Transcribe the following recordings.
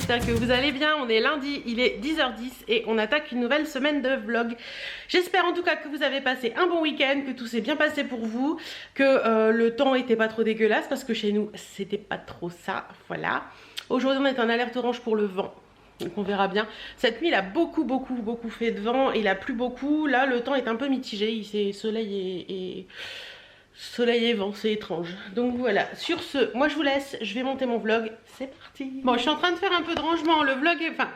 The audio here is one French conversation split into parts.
j'espère que vous allez bien. On est lundi, il est 10h10 et on attaque une nouvelle semaine de vlog. J'espère en tout cas que vous avez passé un bon week-end, que tout s'est bien passé pour vous, que le temps était pas trop dégueulasse parce que chez nous c'était pas trop ça, voilà. Aujourd'hui on est en alerte orange pour le vent. Donc on verra bien. Cette nuit il a beaucoup fait de vent, il a plu beaucoup. Là le temps est un peu mitigé, il s'est soleil et vent, c'est étrange. Donc voilà, sur ce, moi je vous laisse, je vais monter mon vlog, c'est parti. Bon, je suis en train de faire un peu de rangement, le vlog est... Enfin,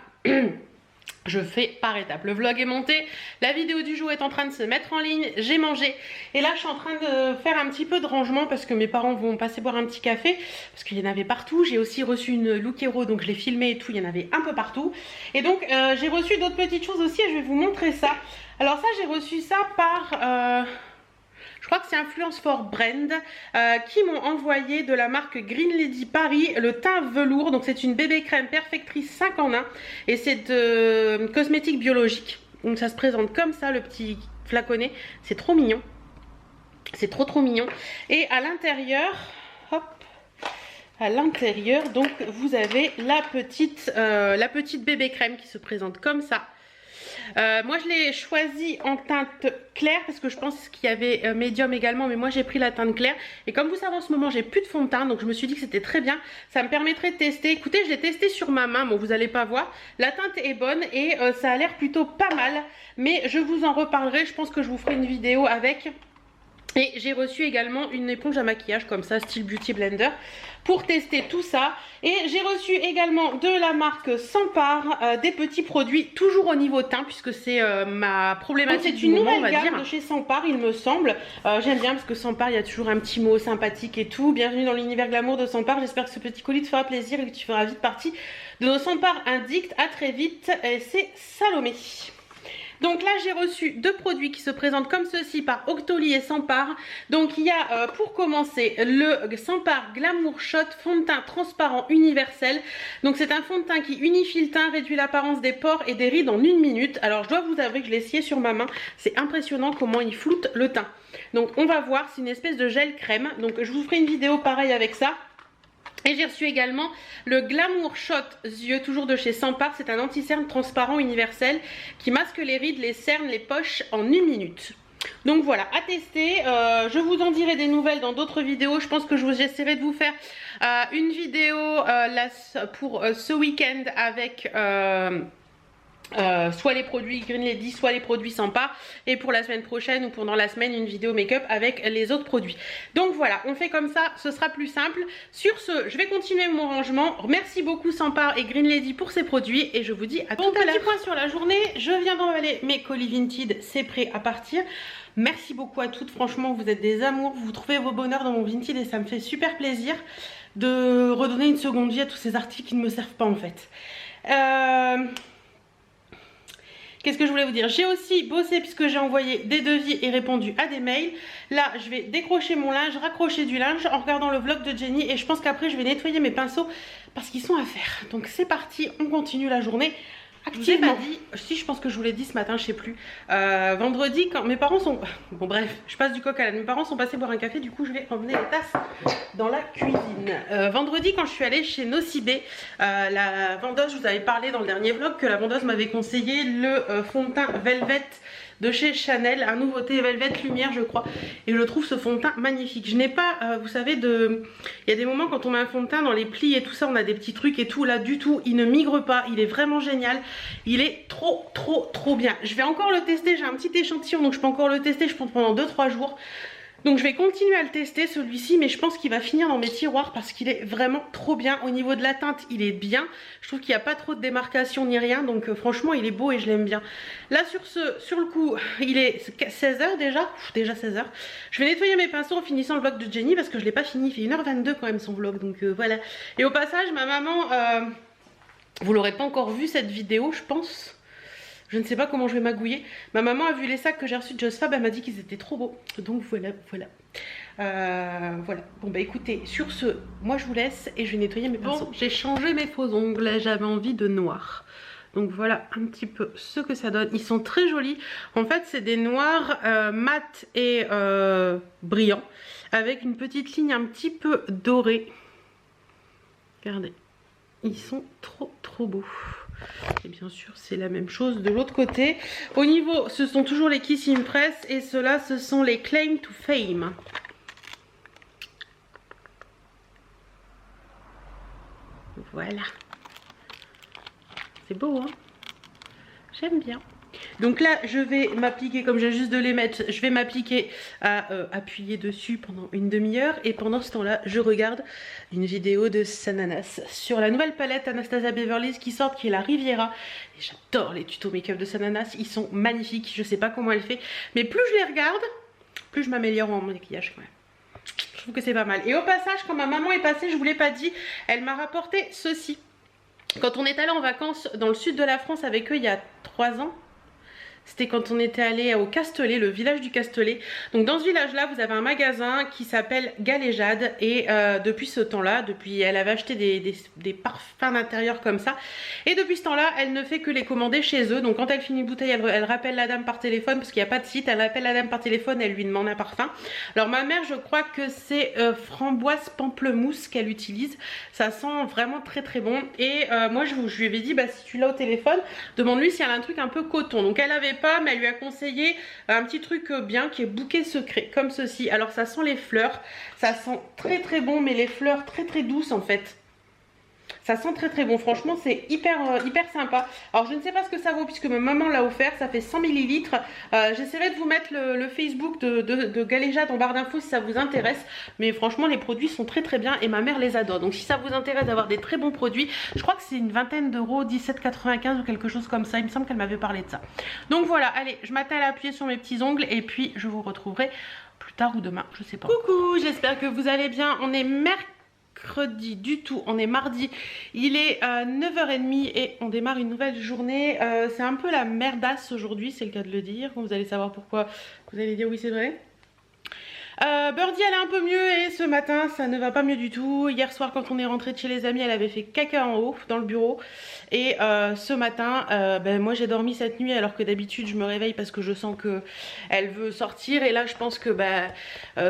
je fais par étapes. Le vlog est monté, la vidéo du jour est en train de se mettre en ligne, j'ai mangé. Et là je suis en train de faire un petit peu de rangement parce que mes parents vont passer boire un petit café. Parce qu'il y en avait partout, j'ai aussi reçu une Lookero, donc je l'ai filmé et tout, il y en avait un peu partout. Et donc j'ai reçu d'autres petites choses aussi et je vais vous montrer ça. Alors ça j'ai reçu ça par... je crois que c'est Influence for Brand qui m'ont envoyé de la marque Green Lady Paris le teint velours. Donc c'est une bébé crème perfectrice 5 en 1 et c'est de cosmétique biologique. Donc ça se présente comme ça, le petit flaconnet. C'est trop mignon. C'est trop mignon. Et à l'intérieur, hop, à l'intérieur, donc vous avez la petite bébé crème qui se présente comme ça. Moi je l'ai choisi en teinte claire parce que je pense qu'il y avait médium également, mais moi j'ai pris la teinte claire. Et comme vous savez en ce moment j'ai plus de fond de teint, donc je me suis dit que c'était très bien, ça me permettrait de tester. Écoutez, je l'ai testé sur ma main, bon vous allez pas voir, la teinte est bonne et ça a l'air plutôt pas mal, mais je vous en reparlerai, je pense que je vous ferai une vidéo avec. Et j'ai reçu également une éponge à maquillage comme ça, style Beauty Blender, pour tester tout ça. Et j'ai reçu également de la marque Sampar des petits produits, toujours au niveau teint, puisque c'est ma problématique. C'est une nouvelle gamme de chez Sampar, il me semble. J'aime bien parce que Sampar, il y a toujours un petit mot sympathique et tout. Bienvenue dans l'univers glamour de Sampar. J'espère que ce petit colis te fera plaisir et que tu feras vite partie de nos Sampar Addict. À très vite, c'est Salomé. Donc là j'ai reçu deux produits qui se présentent comme ceci par Octoly et Sampar. Donc il y a pour commencer le Sampar Glamour Shot fond de teint transparent universel. Donc c'est un fond de teint qui unifie le teint, réduit l'apparence des pores et des rides en 1 minute. Alors je dois vous avouer que je l'ai essayé sur ma main, c'est impressionnant comment il floute le teint. Donc on va voir, c'est une espèce de gel crème. Donc je vous ferai une vidéo pareille avec ça. Et j'ai reçu également le Glamour Shot yeux, toujours de chez Sampar. C'est un anti-cerne transparent universel qui masque les rides, les cernes, les poches en 1 minute. Donc voilà, à tester. Je vous en dirai des nouvelles dans d'autres vidéos. Je pense que j'essaierai de vous faire une vidéo pour ce week-end avec... soit les produits Green Lady, soit les produits Sampar, et pour la semaine prochaine ou pendant la semaine une vidéo make-up avec les autres produits. Donc voilà, on fait comme ça, ce sera plus simple. Sur ce, je vais continuer mon rangement. Merci beaucoup Sampar et Green Lady pour ces produits et je vous dis à tout à l'heure. Petit point sur la journée, je viens d'emballer mes colis Vinted, c'est prêt à partir. Merci beaucoup à toutes, franchement vous êtes des amours, vous trouvez vos bonheurs dans mon Vinted et ça me fait super plaisir de redonner une seconde vie à tous ces articles qui ne me servent pas en fait. Qu'est-ce que je voulais vous dire? J'ai aussi bossé puisque j'ai envoyé des devis et répondu à des mails. Là, je vais décrocher mon linge, raccrocher du linge en regardant le vlog de Jenny. Et je pense qu'après, je vais nettoyer mes pinceaux parce qu'ils sont à faire. Donc c'est parti, on continue la journée activement. Je vous ai pas dit, si je pense que je vous l'ai dit ce matin, je sais plus. Vendredi, quand mes parents sont... Bon bref, je passe du coq à l'âne. Mes parents sont passés boire un café, du coup je vais emmener les tasses dans la cuisine. Vendredi, quand je suis allée chez Nocibé, la vendeuse, je vous avais parlé dans le dernier vlog que la vendeuse m'avait conseillé le fond de teint Velvet de chez Chanel, un nouveauté Velvet Lumière je crois, et je trouve ce fond de teint magnifique. Je n'ai pas, vous savez, il y a des moments quand on met un fond de teint dans les plis et tout ça, on a des petits trucs et tout, là du tout, il ne migre pas, il est vraiment génial, il est trop bien. Je vais encore le tester, j'ai un petit échantillon donc je peux encore le tester, je pense pendant 2-3 jours. Donc je vais continuer à le tester celui-ci, mais je pense qu'il va finir dans mes tiroirs parce qu'il est vraiment trop bien. Au niveau de la teinte, il est bien. Je trouve qu'il n'y a pas trop de démarcation ni rien, donc franchement il est beau et je l'aime bien. Là sur le coup, il est 16h déjà, déjà 16h. Je vais nettoyer mes pinceaux en finissant le vlog de Jenny parce que je ne l'ai pas fini, il fait 1h22 quand même son vlog, donc voilà. Et au passage, ma maman, vous l'aurez pas encore vu cette vidéo je pense. Je ne sais pas comment je vais magouiller. Ma maman a vu les sacs que j'ai reçus de Just Fab, elle m'a dit qu'ils étaient trop beaux. Donc voilà. Voilà. Bon bah écoutez, sur ce, moi je vous laisse et je vais nettoyer mes pinceaux. Bon, j'ai changé mes faux ongles, j'avais envie de noir. Donc voilà un petit peu ce que ça donne. Ils sont très jolis. En fait c'est des noirs mat et brillants. Avec une petite ligne un petit peu dorée. Regardez. ils sont trop beaux. Et bien sûr c'est la même chose de l'autre côté. Au niveau, ce sont toujours les Kiss Impress et ceux-là ce sont les Claim to Fame. Voilà. C'est beau hein. J'aime bien. Donc là je vais m'appliquer, comme j'ai juste de les mettre, je vais m'appliquer à appuyer dessus pendant une demi-heure. Et pendant ce temps là je regarde une vidéo de Sananas sur la nouvelle palette Anastasia Beverly Hills qui sort, qui est la Riviera. Et j'adore les tutos make-up de Sananas, ils sont magnifiques. Je sais pas comment elle fait, mais plus je les regarde, plus je m'améliore en maquillage quand même. Je trouve que c'est pas mal. Et au passage, quand ma maman est passée, je vous l'ai pas dit, elle m'a rapporté ceci. Quand on est allé en vacances dans le sud de la France avec eux il y a 3 ans, c'était quand on était allé au Castellet, le village du Castellet. Donc dans ce village-là, vous avez un magasin qui s'appelle Galéjade. Et depuis ce temps-là, elle avait acheté des parfums d'intérieur comme ça. Et depuis ce temps-là, elle ne fait que les commander chez eux. Donc quand elle finit une bouteille, elle rappelle la dame par téléphone, parce qu'il n'y a pas de site. Elle appelle la dame par téléphone, elle lui demande un parfum. Alors ma mère, je crois que c'est framboise pamplemousse qu'elle utilise. Ça sent vraiment très bon. Et moi, je lui avais dit, bah, si tu l'as au téléphone, demande-lui si elle a un truc un peu coton. Donc elle avait pas, mais elle lui a conseillé un petit truc bien qui est bouquet secret comme ceci. Alors ça sent les fleurs, ça sent très bon, mais les fleurs très douces en fait. Ça sent très bon, franchement c'est hyper sympa. Alors je ne sais pas ce que ça vaut puisque ma maman l'a offert, ça fait 100 ml. J'essaierai de vous mettre le Facebook de Galéjade en barre d'infos si ça vous intéresse. Mais franchement les produits sont très bien et ma mère les adore. Donc si ça vous intéresse d'avoir des très bons produits, je crois que c'est une vingtaine d'euros, 17,95 ou quelque chose comme ça. Il me semble qu'elle m'avait parlé de ça. Donc voilà, allez, je m'attelle à appuyer sur mes petits ongles et puis je vous retrouverai plus tard ou demain, je sais pas. Coucou, j'espère que vous allez bien. On est mercredi du tout, on est mardi, il est 9h30 et on démarre une nouvelle journée. C'est un peu la merdasse aujourd'hui, c'est le cas de le dire. Vous allez savoir pourquoi, vous allez dire oui c'est vrai. Birdie elle est un peu mieux et ce matin ça ne va pas mieux du tout. Hier soir quand on est rentré de chez les amis, elle avait fait caca en haut dans le bureau. Et ce matin moi j'ai dormi cette nuit alors que d'habitude je me réveille parce que je sens que elle veut sortir. Et là je pense que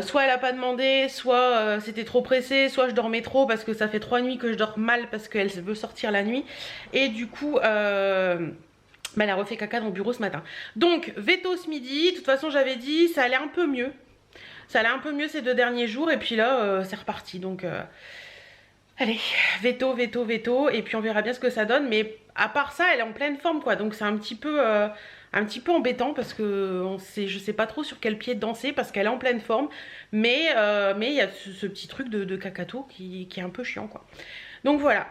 soit elle a pas demandé, soit c'était trop pressé, soit je dormais trop parce que ça fait 3 nuits que je dors mal parce qu'elle veut sortir la nuit. Et du coup elle a refait caca dans le bureau ce matin. Donc veto ce midi, de toute façon j'avais dit ça allait un peu mieux. Ça allait un peu mieux ces 2 derniers jours et puis là c'est reparti. Donc allez, veto et puis on verra bien ce que ça donne. Mais à part ça elle est en pleine forme quoi. Donc c'est un petit peu embêtant parce que je sais pas trop sur quel pied danser parce qu'elle est en pleine forme. Mais il y a ce petit truc de cacato qui est un peu chiant quoi. Donc voilà.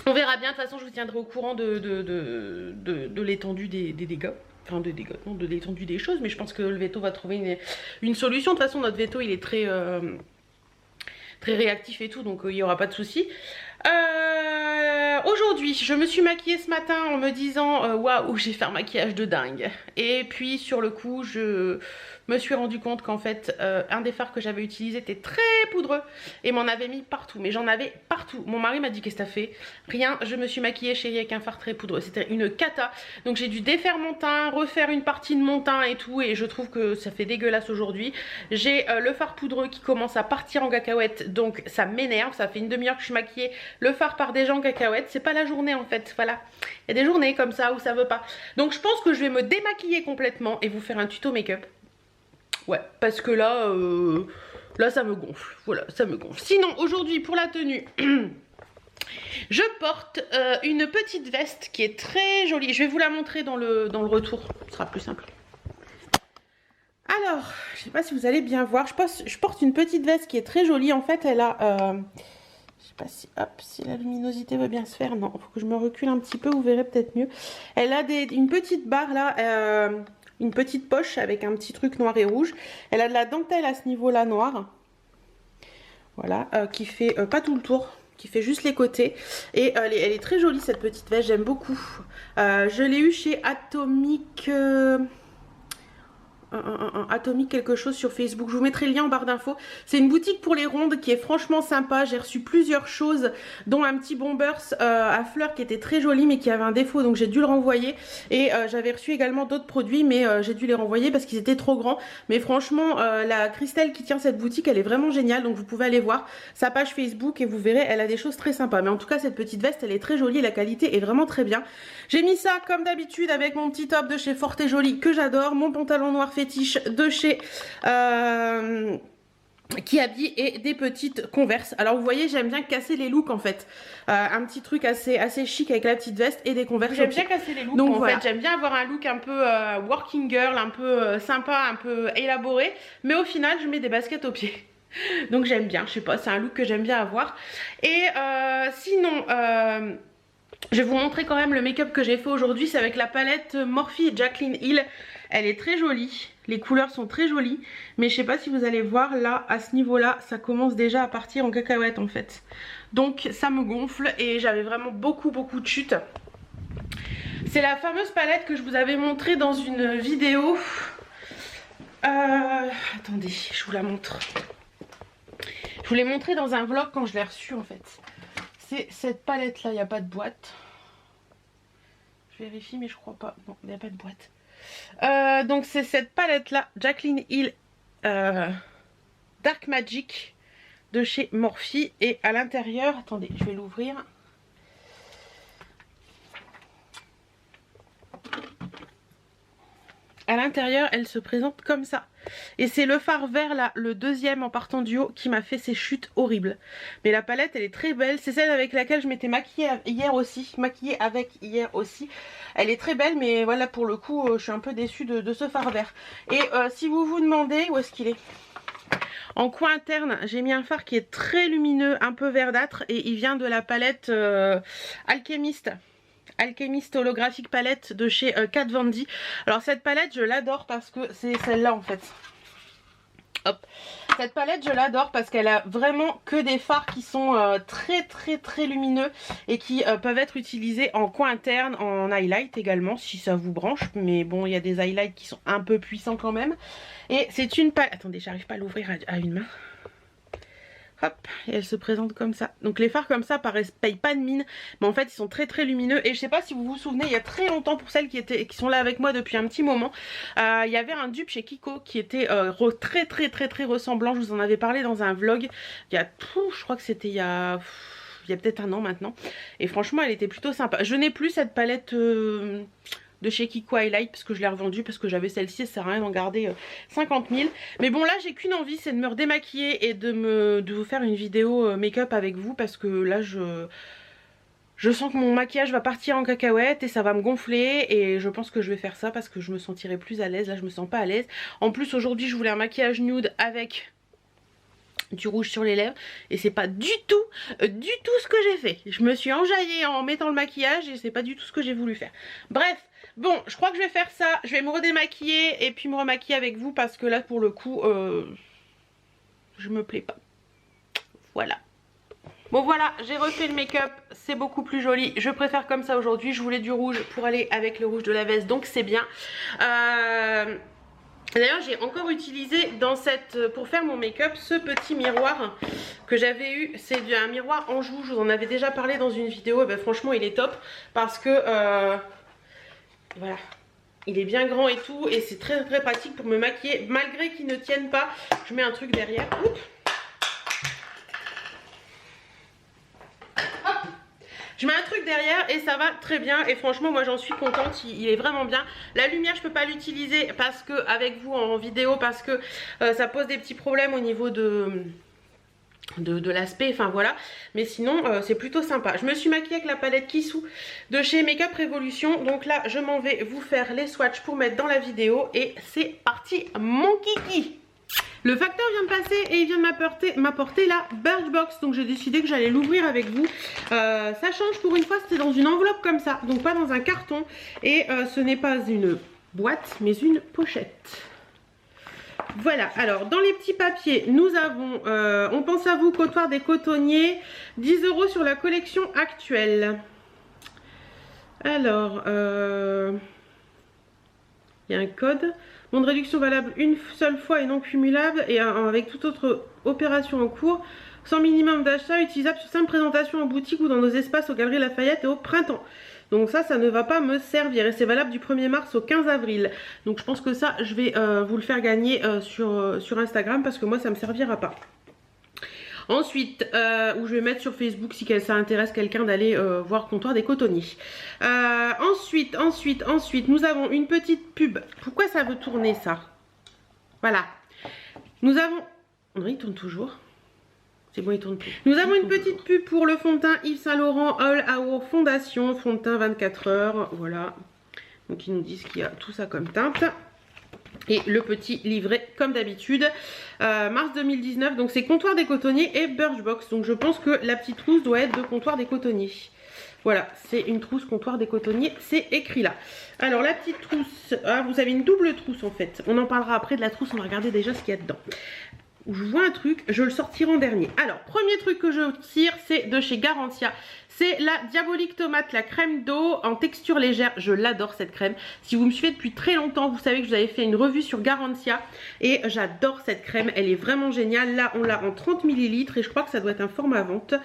On verra bien, de toute façon je vous tiendrai au courant de l'étendue des dégâts. Enfin de dégâts, non, de l'étendue des choses, mais je pense que le veto va trouver une solution. De toute façon notre veto il est très réactif et tout, donc il n'y aura pas de souci. Aujourd'hui je me suis maquillée ce matin en me disant waouh j'ai fait un maquillage de dingue. Et puis sur le coup je me suis rendu compte qu'en fait un des fards que j'avais utilisé était très poudreux et m'en avait mis partout, mais j'en avais partout. Mon mari m'a dit qu'est-ce que t'as fait? Rien, je me suis maquillée chérie avec un fard très poudreux, c'était une cata. Donc j'ai dû défaire mon teint, refaire une partie de mon teint et tout, et je trouve que ça fait dégueulasse aujourd'hui. J'ai le fard poudreux qui commence à partir en cacahuète, donc ça m'énerve. Ça fait une demi-heure que je suis maquillée, le fard part déjà en cacahuète, c'est pas la journée en fait, voilà. Il y a des journées comme ça où ça veut pas. Donc je pense que je vais me démaquiller complètement et vous faire un tuto make-up. Ouais, parce que là, là ça me gonfle, voilà, ça me gonfle. Sinon, aujourd'hui, pour la tenue, je porte une petite veste qui est très jolie. Je vais vous la montrer dans le retour, ce sera plus simple. Alors, je sais pas si vous allez bien voir, je porte une petite veste qui est très jolie. En fait, elle a, je sais pas si, hop, si la luminosité va bien se faire. Non, il faut que je me recule un petit peu, vous verrez peut-être mieux. Elle a une petite barre là, une petite poche avec un petit truc noir et rouge. Elle a de la dentelle à ce niveau là noir. Voilà, qui fait pas tout le tour, qui fait juste les côtés. Et elle est très jolie cette petite veste, j'aime beaucoup. Je l'ai eu chez Atomic Atomique quelque chose sur Facebook. Je vous mettrai le lien en barre d'infos. C'est une boutique pour les rondes qui est franchement sympa. J'ai reçu plusieurs choses, dont un petit bombers à fleurs qui était très joli mais qui avait un défaut, donc j'ai dû le renvoyer. Et j'avais reçu également d'autres produits, mais j'ai dû les renvoyer parce qu'ils étaient trop grands. Mais franchement, la Christelle qui tient cette boutique, elle est vraiment géniale, donc vous pouvez aller voir sa page Facebook et vous verrez, elle a des choses très sympas. Mais en tout cas, cette petite veste, elle est très jolie, la qualité est vraiment très bien. J'ai mis ça comme d'habitude avec mon petit top de chez Forte et Jolie que j'adore, mon pantalon noir fétiche de chez Kiabi et des petites Converse. Alors vous voyez, j'aime bien casser les looks en fait. Un petit truc assez chic avec la petite veste et des Converse. J'aime bien casser les looks. Donc en fait, j'aime bien avoir un look un peu working girl, un peu sympa, un peu élaboré. Mais au final, je mets des baskets aux pieds. Donc j'aime bien, je sais pas, c'est un look que j'aime bien avoir. Et sinon... je vais vous montrer quand même le make-up que j'ai fait aujourd'hui. C'est avec la palette Morphe Jaclyn Hill. Elle est très jolie. Les couleurs sont très jolies. Mais je sais pas si vous allez voir là, à ce niveau-là, ça commence déjà à partir en cacahuète en fait. Donc ça me gonfle et j'avais vraiment beaucoup de chutes. C'est la fameuse palette que je vous avais montrée dans une vidéo. Attendez, je vous la montre. Je vous l'ai montrée dans un vlog quand je l'ai reçue en fait. C'est cette palette là, il n'y a pas de boîte. Je vérifie mais je crois pas. Non, il n'y a pas de boîte. Donc c'est cette palette là, Jaclyn Hill Dark Magic de chez Morphe. Et à l'intérieur, attendez, je vais l'ouvrir. À l'intérieur, elle se présente comme ça. Et c'est le fard vert là, le deuxième en partant du haut, qui m'a fait ces chutes horribles. Mais la palette, elle est très belle. C'est celle avec laquelle je m'étais maquillée hier aussi. Elle est très belle, mais voilà, pour le coup, je suis un peu déçue de ce fard vert. Et si vous vous demandez, où est-ce qu'il est ? En coin interne, j'ai mis un fard qui est très lumineux, un peu verdâtre. Et il vient de la palette Alchemist holographique palette de chez Kat Von D. Alors cette palette je l'adore parce que c'est celle-là en fait. Hop. Cette palette je l'adore parce qu'elle a vraiment que des fards qui sont très lumineux et qui peuvent être utilisés en coin interne, en highlight également si ça vous branche. Mais bon, il y a des highlights qui sont un peu puissants quand même. Et c'est une palette... Attendez, j'arrive pas à l'ouvrir à une main. Hop, et elle se présente comme ça. Donc les fards comme ça payent pas de mine, mais en fait ils sont très lumineux. Et je sais pas si vous vous souvenez, il y a très longtemps, pour celles qui sont là avec moi depuis un petit moment, il y avait un dupe chez Kiko qui était très ressemblant. Je vous en avais parlé dans un vlog il y a, je crois que c'était il y a peut-être un an maintenant. Et franchement elle était plutôt sympa. Je n'ai plus cette palette... de chez Kiko Highlight parce que je l'ai revendue parce que j'avais celle-ci, ça sert à rien d'en garder 50 000. Mais bon là j'ai qu'une envie, c'est de me redémaquiller et de vous faire une vidéo make-up avec vous parce que là je sens que mon maquillage va partir en cacahuète et ça va me gonfler et je pense que je vais faire ça parce que je me sentirai plus à l'aise. Là je me sens pas à l'aise. En plus aujourd'hui je voulais un maquillage nude avec du rouge sur les lèvres et c'est pas du tout ce que j'ai fait. Je me suis enjaillée en mettant le maquillage et c'est pas du tout ce que j'ai voulu faire. Bref, bon, je crois que je vais faire ça. Je vais me redémaquiller et puis me remaquiller avec vous parce que là pour le coup je me plais pas. Voilà. Bon voilà, j'ai refait le make-up, c'est beaucoup plus joli. Je préfère comme ça aujourd'hui. Je voulais du rouge pour aller avec le rouge de la veste, donc c'est bien. D'ailleurs j'ai encore utilisé pour faire mon make-up ce petit miroir que j'avais eu. C'est un miroir Anjou, je vous en avais déjà parlé dans une vidéo. Et ben, franchement il est top parce que voilà, il est bien grand et tout. Et c'est très pratique pour me maquiller. Malgré qu'il ne tienne pas, je mets un truc derrière. Oups. Je mets un truc derrière et ça va très bien et franchement moi j'en suis contente, il est vraiment bien. La lumière je peux pas l'utiliser parce que avec vous en vidéo parce que ça pose des petits problèmes au niveau de l'aspect, enfin voilà. Mais sinon c'est plutôt sympa. Je me suis maquillée avec la palette Kissou de chez Makeup Revolution. Donc là je m'en vais vous faire les swatchs pour mettre dans la vidéo et c'est parti mon kiki. Le facteur vient de passer et il vient de m'apporter la Birchbox. Donc j'ai décidé que j'allais l'ouvrir avec vous. Ça change, pour une fois c'était dans une enveloppe comme ça, donc pas dans un carton. Et ce n'est pas une boîte mais une pochette. Voilà, alors dans les petits papiers nous avons on pense à vous, Cotoir des Cotonniers, 10 € sur la collection actuelle. Alors il y a un code. Bon de réduction valable une seule fois et non cumulable et avec toute autre opération en cours. Sans minimum d'achat, utilisable sur simple présentation en boutique ou dans nos espaces aux Galeries Lafayette et au printemps. Donc ça ne va pas me servir et c'est valable du 1er mars au 15 avril. Donc je pense que ça, je vais vous le faire gagner sur Instagram parce que moi, ça ne me servira pas. Ensuite, où je vais mettre sur Facebook si ça intéresse quelqu'un d'aller voir Comptoir des Cotonniers. Ensuite, nous avons une petite pub. Pourquoi ça veut tourner ça? Voilà. Nous avons... Non, il tourne toujours. C'est bon, il tourne plus. Nous avons une petite pub pour le fond de teint Yves Saint Laurent All Hour Fondation. Fond de teint 24 heures. Voilà. Donc ils nous disent qu'il y a tout ça comme teinte. Et le petit livret comme d'habitude. Mars 2019. Donc c'est Comptoir des Cotonniers et Birchbox. Donc je pense que la petite trousse doit être de Comptoir des Cotonniers. Voilà, c'est une trousse Comptoir des Cotonniers, c'est écrit là. Alors la petite trousse, vous avez une double trousse en fait. On en parlera après de la trousse, on va regarder déjà ce qu'il y a dedans. Je vois un truc, je le sortirai en dernier. Alors, premier truc que je tire, c'est de chez Garantia. C'est la Diabolique Tomate, la crème d'eau en texture légère. Je l'adore cette crème. Si vous me suivez depuis très longtemps, vous savez que je vous avais fait une revue sur Garantia. Et j'adore cette crème, elle est vraiment géniale. Là, on l'a en 30 ml et je crois que ça doit être un format vente.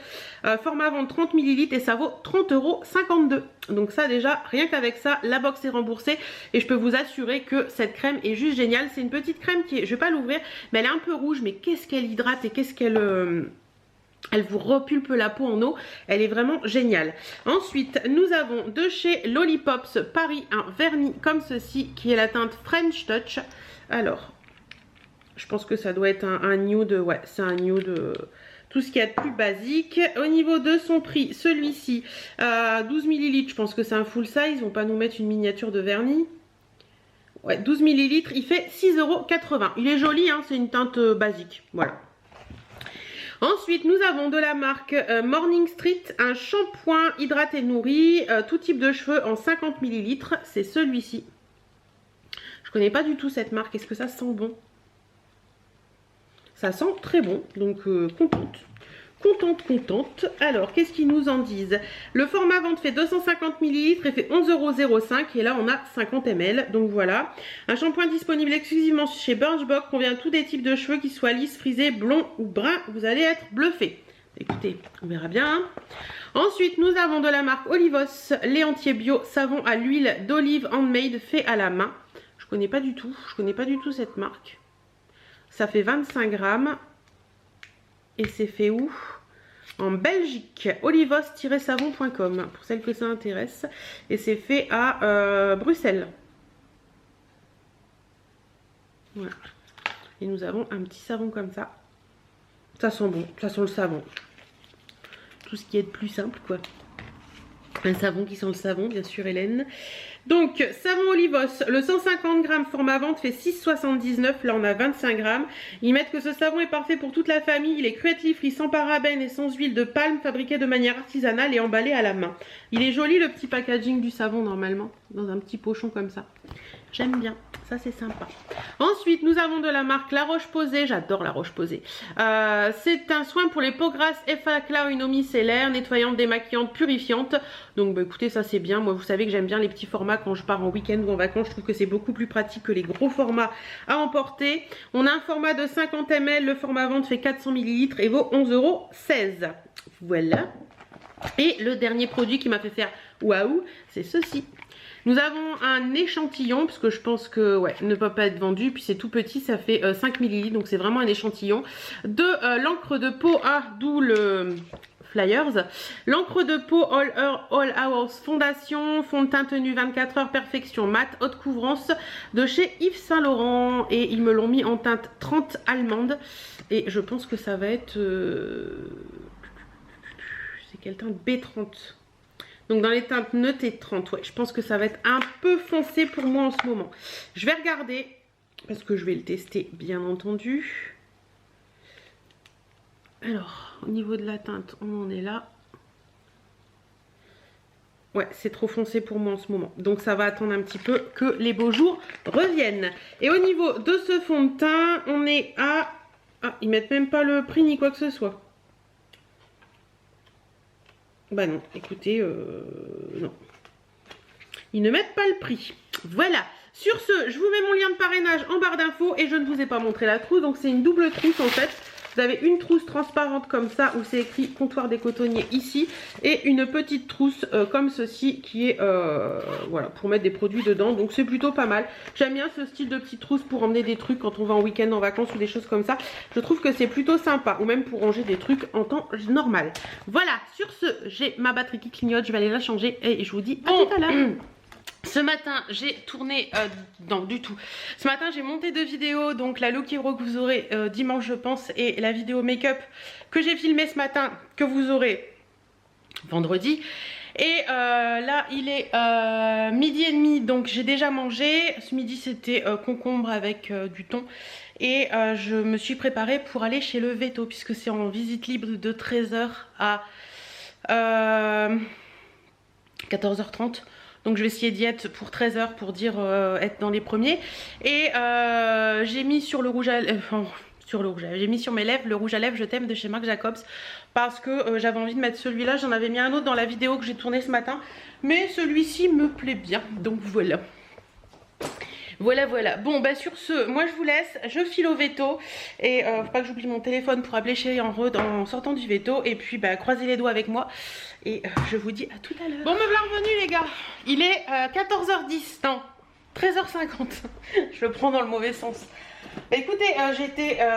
Format vente 30 ml et ça vaut 30,52 €. Donc ça déjà, rien qu'avec ça, la box est remboursée. Et je peux vous assurer que cette crème est juste géniale. C'est une petite crème qui est, je vais pas l'ouvrir, mais elle est un peu rouge. Mais qu'est-ce qu'elle hydrate et qu'est-ce qu'elle... Elle vous repulpe la peau en eau, elle est vraiment géniale. Ensuite, nous avons de chez Lollipops Paris un vernis comme ceci qui est la teinte French Touch. Alors, je pense que ça doit être un nude, ouais, c'est un nude, tout ce qu'il y a de plus basique. Au niveau de son prix, celui-ci, 12 ml, je pense que c'est un full size, ils vont pas nous mettre une miniature de vernis. Ouais, 12 ml, il fait 6,80 €. Il est joli, hein, c'est une teinte basique, voilà. Ensuite, nous avons de la marque Morning Street, un shampoing hydraté nourri, tout type de cheveux en 50 ml. C'est celui-ci. Je connais pas du tout cette marque. Est-ce que ça sent bon? Ça sent très bon, donc contente. Contente. Alors, qu'est-ce qu'ils nous en disent? Le format vente fait 250 ml et fait 11,05 € et là on a 50 ml. Donc voilà. Un shampoing disponible exclusivement chez Birchbox, convient à tous des types de cheveux, qu'ils soient lisses, frisés, blonds ou bruns. Vous allez être bluffés. Écoutez, on verra bien. Hein. Ensuite, nous avons de la marque Olivos, lait entier bio, savon à l'huile d'olive handmade fait à la main. Je connais pas du tout. Cette marque. Ça fait 25 grammes. Et c'est fait où? En Belgique, olivos-savon.com pour celles que ça intéresse. Et c'est fait à Bruxelles. Voilà. Et nous avons un petit savon comme ça. Ça sent bon, ça sent le savon. Tout ce qui est de plus simple, quoi. Un savon qui sent le savon, bien sûr, Hélène. Donc, savon Olivos, le 150 grammes format vente fait 6,79 €. Là, on a 25 grammes. Ils mettent que ce savon est parfait pour toute la famille. Il est cruelty free, sans parabènes et sans huile de palme, fabriqué de manière artisanale et emballé à la main. Il est joli, le petit packaging du savon, normalement, dans un petit pochon comme ça. J'aime bien, ça c'est sympa. Ensuite, nous avons de la marque La Roche-Posay. J'adore La Roche-Posay. C'est un soin pour les peaux grasses Effaclar, une eau micellaire, nettoyante, démaquillante, purifiante. Donc bah, écoutez, ça c'est bien. Moi, vous savez que j'aime bien les petits formats quand je pars en week-end ou en vacances. Je trouve que c'est beaucoup plus pratique que les gros formats à emporter. On a un format de 50 ml. Le format vente fait 400 ml et vaut 11,16 €. Voilà. Et le dernier produit qui m'a fait faire waouh, c'est ceci. Nous avons un échantillon, parce que je pense que ouais, ne peut pas être vendu, puis c'est tout petit, ça fait 5 ml, donc c'est vraiment un échantillon de l'encre de peau, d'où le Flyers. L'encre de peau All Hours Fondation, fond de teint tenu 24 heures, perfection mat, haute couvrance de chez Yves Saint Laurent, et ils me l'ont mis en teinte 30 allemande, et je pense que ça va être c'est quelle teinte? B30. Donc dans les teintes neutres et 30, ouais, je pense que ça va être un peu foncé pour moi en ce moment. Je vais regarder, parce que je vais le tester bien entendu. Alors, au niveau de la teinte, on en est là. Ouais, c'est trop foncé pour moi en ce moment. Donc ça va attendre un petit peu que les beaux jours reviennent. Et au niveau de ce fond de teint, on est à... Ah, ils mettent même pas le prix ni quoi que ce soit. Bah non, écoutez, non. Ils ne mettent pas le prix. Voilà. Sur ce, je vous mets mon lien de parrainage en barre d'infos et je ne vous ai pas montré la trousse. Donc c'est une double trousse en fait. Vous avez une trousse transparente comme ça où c'est écrit comptoir des cotonniers ici et une petite trousse comme ceci qui est voilà, pour mettre des produits dedans. Donc c'est plutôt pas mal. J'aime bien ce style de petite trousse pour emmener des trucs quand on va en week-end, en vacances ou des choses comme ça. Je trouve que c'est plutôt sympa ou même pour ranger des trucs en temps normal. Voilà, sur ce, j'ai ma batterie qui clignote. Je vais aller la changer et je vous dis à tout à l'heure. Ce matin j'ai tourné, non du tout, ce matin j'ai monté 2 vidéos, donc la look hero que vous aurez dimanche je pense et la vidéo make-up que j'ai filmée ce matin que vous aurez vendredi. Et là il est midi et demi, donc j'ai déjà mangé. Ce midi c'était concombre avec du thon. Et je me suis préparée pour aller chez le Veto puisque c'est en visite libre de 13 h à 14 h 30. Donc je vais essayer d'y être pour 13 h pour dire être dans les premiers. Et j'ai mis sur le rouge à lèvres, j'ai mis sur mes lèvres le rouge à lèvres Je t'aime de chez Marc Jacobs. Parce que j'avais envie de mettre celui-là. J'en avais mis un autre dans la vidéo que j'ai tournée ce matin. Mais celui-ci me plaît bien. Donc voilà. Voilà. Bon bah sur ce, moi je vous laisse, je file au Veto. Et faut pas que j'oublie mon téléphone pour appeler chérie en sortant du Veto. Et puis bah croisez les doigts avec moi. Et je vous dis à tout à l'heure. Bon me voilà revenu les gars. Il est 14 h 10, non 13 h 50. Je le prends dans le mauvais sens. Bah, écoutez,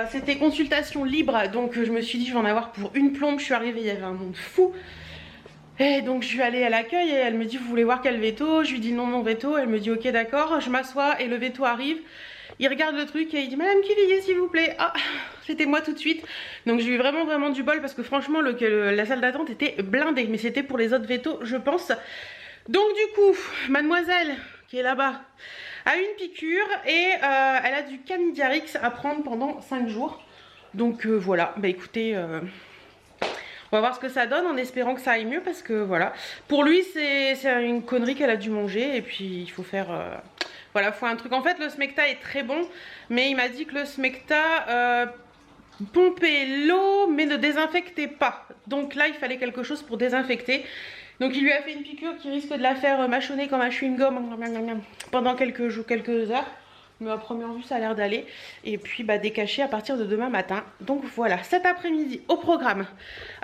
c'était consultation libre. Donc je me suis dit je vais en avoir pour une plombe. Je suis arrivée, il y avait un monde fou. Et donc je suis allée à l'accueil et elle me dit vous voulez voir quel Veto? Je lui dis non mon Veto. Elle me dit ok d'accord. Je m'assois et le Veto arrive. Il regarde le truc et il dit madame Quevilliers s'il vous plaît. Ah c'était moi tout de suite. Donc j'ai eu vraiment du bol parce que franchement la salle d'attente était blindée. Mais c'était pour les autres Veto je pense. Donc du coup mademoiselle qui est là-bas a une piqûre et elle a du Canidiarix à prendre pendant 5 jours. Donc voilà, bah écoutez... on va voir ce que ça donne en espérant que ça aille mieux parce que voilà. Pour lui c'est une connerie qu'elle a dû manger et puis il faut faire... voilà, faut un truc. En fait le Smecta est très bon mais il m'a dit que le Smecta pompait l'eau mais ne désinfectait pas. Donc là il fallait quelque chose pour désinfecter. Donc il lui a fait une piqûre qui risque de la faire mâchonner comme un chewing-gum pendant quelques jours, quelques heures. Mais à première vue ça a l'air d'aller. Et puis bah décacher à partir de demain matin. Donc voilà, cet après-midi au programme.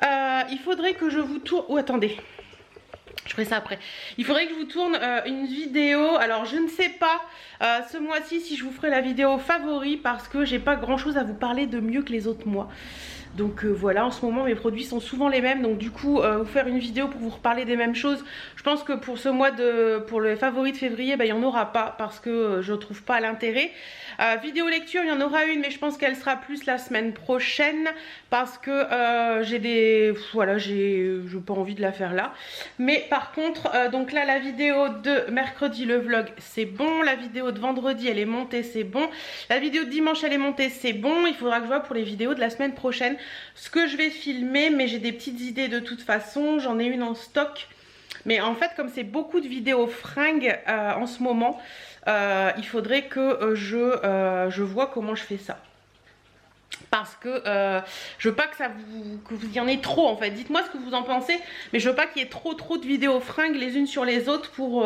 Il faudrait que je vous tourne... Oh attendez, je ferai ça après. Il faudrait que je vous tourne une vidéo. Alors je ne sais pas ce mois-ci si je vous ferai la vidéo favori. Parce que j'ai pas grand chose à vous parler de mieux que les autres mois. Donc voilà, en ce moment mes produits sont souvent les mêmes. Donc du coup vous faire une vidéo pour vous reparler des mêmes choses, je pense que pour ce mois pour le favori de février, bah, il n'y en aura pas. Parce que je ne trouve pas l'intérêt. Vidéo lecture, il y en aura une, mais je pense qu'elle sera plus la semaine prochaine. Parce que j'ai des... Voilà, j'ai pas envie de la faire là. Mais par contre, donc là la vidéo de mercredi, le vlog, c'est bon. La vidéo de vendredi, elle est montée, c'est bon. La vidéo de dimanche, elle est montée, c'est bon. Il faudra que je vois pour les vidéos de la semaine prochaine ce que je vais filmer. Mais j'ai des petites idées de toute façon. J'en ai une en stock. Mais en fait, comme c'est beaucoup de vidéos fringues en ce moment, il faudrait que je vois comment je fais ça. Parce que je veux pas que qu'il y en ait trop en fait. Dites-moi ce que vous en pensez. Mais je veux pas qu'il y ait trop de vidéos fringues les unes sur les autres pour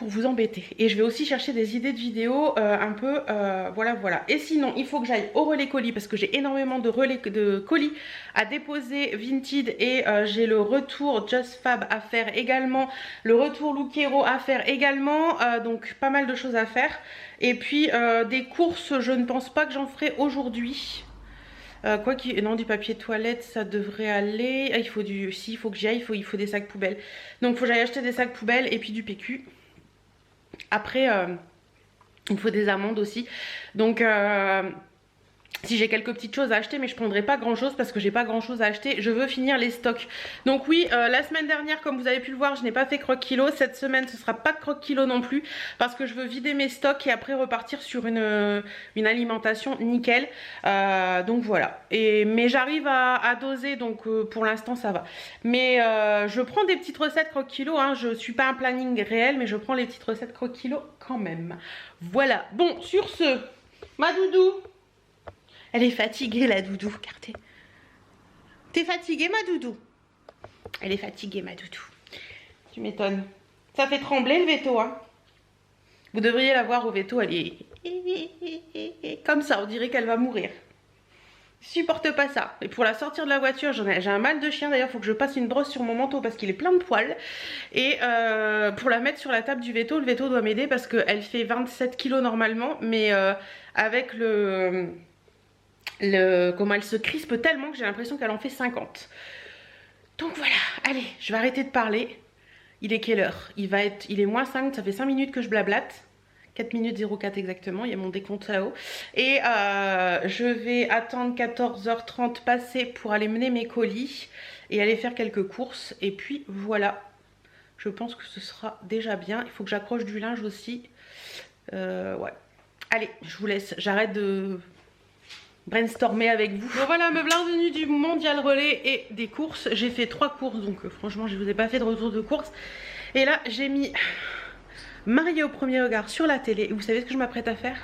vous embêter. Et je vais aussi chercher des idées de vidéos un peu voilà. Et sinon il faut que j'aille au relais colis parce que j'ai énormément de colis à déposer Vinted. Et j'ai le retour Just Fab à faire également, le retour Look Hero à faire également, donc pas mal de choses à faire. Et puis des courses, je ne pense pas que j'en ferai aujourd'hui. Quoi qu'il... Non, du papier toilette, ça devrait aller. Ah, il faut du... Si, il faut que j'y aille, il faut des sacs poubelles. Donc il faut que j'aille acheter des sacs poubelles et puis du PQ. Après, il faut des amandes aussi. Donc, si j'ai quelques petites choses à acheter, mais je prendrai pas grand chose parce que j'ai pas grand chose à acheter. Je veux finir les stocks. Donc oui, la semaine dernière, comme vous avez pu le voir, je n'ai pas fait croque-kilo. Cette semaine, ce sera pas de croque-kilo non plus parce que je veux vider mes stocks et après repartir sur une alimentation nickel. Donc voilà. Mais j'arrive à doser, donc pour l'instant ça va. Mais je prends des petites recettes croque-kilo. Hein. Je suis pas un planning réel, mais je prends les petites recettes croque-kilo quand même. Voilà. Bon, sur ce, ma doudou. Elle est fatiguée la doudou, regardez. T'es fatiguée ma doudou? Elle est fatiguée ma doudou. Tu m'étonnes. Ça fait trembler le Veto, hein. Vous devriez la voir au veto, elle est comme ça, on dirait qu'elle va mourir. Supporte pas ça. Et pour la sortir de la voiture, j'ai un mal de chien d'ailleurs, faut que je passe une brosse sur mon manteau parce qu'il est plein de poils. Et pour la mettre sur la table du veto, le veto doit m'aider parce qu'elle fait 27 kg normalement, mais avec comment elle se crispe tellement que j'ai l'impression qu'elle en fait 50. Donc voilà, allez, je vais arrêter de parler. Il est quelle heure? Il est moins 5, ça fait 5 minutes que je blablate. 4 minutes 04 exactement, il y a mon décompte là-haut. Et je vais attendre 14h30 passer pour aller mener mes colis et aller faire quelques courses. Et puis voilà, je pense que ce sera déjà bien. Il faut que j'accroche du linge aussi. Ouais. Allez, je vous laisse, j'arrête de brainstormer avec vous. Bon voilà, me bienvenue du mondial relais et des courses. J'ai fait 3 courses, donc franchement je vous ai pas fait de retour de course. Et là j'ai mis Mariée au premier regard sur la télé. Et vous savez ce que je m'apprête à faire?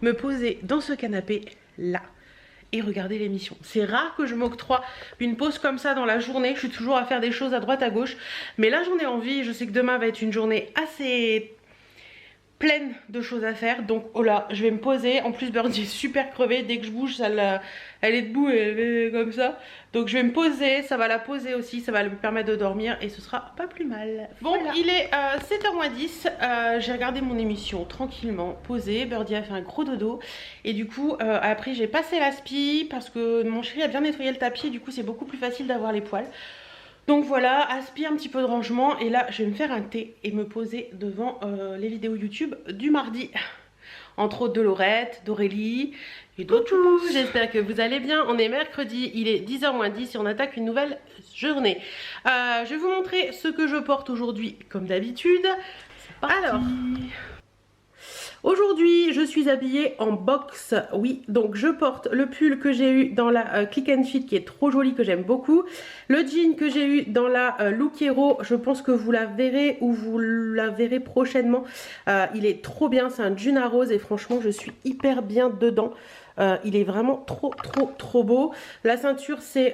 Me poser dans ce canapé là et regarder l'émission. C'est rare que je m'octroie une pause comme ça dans la journée. Je suis toujours à faire des choses à droite à gauche, mais là j'en ai envie. Je sais que demain va être une journée assez pleine de choses à faire, donc oh là, je vais me poser. En plus Birdie est super crevée, dès que je bouge elle est debout et elle est comme ça, donc je vais me poser, ça va la poser aussi, ça va lui permettre de dormir et ce sera pas plus mal. Bon voilà. Il est 7h moins 10, j'ai regardé mon émission tranquillement, posée. Birdie a fait un gros dodo et du coup après j'ai passé l'aspi parce que mon chéri a bien nettoyé le tapis et du coup c'est beaucoup plus facile d'avoir les poils. Donc voilà, aspire un petit peu de rangement et là je vais me faire un thé et me poser devant les vidéos YouTube du mardi. Entre autres de Laurette, d'Aurélie et d'autres. J'espère que vous allez bien. On est mercredi, il est 10h moins 10 et on attaque une nouvelle journée. Je vais vous montrer ce que je porte aujourd'hui comme d'habitude. Alors... Aujourd'hui, je suis habillée en box, oui, donc je porte le pull que j'ai eu dans la Click and Fit qui est trop joli, que j'aime beaucoup. Le jean que j'ai eu dans la Look Hero, je pense que vous la verrez ou vous la verrez prochainement. Il est trop bien, c'est un jean à rose et franchement, je suis hyper bien dedans. Il est vraiment trop beau. La ceinture, c'est...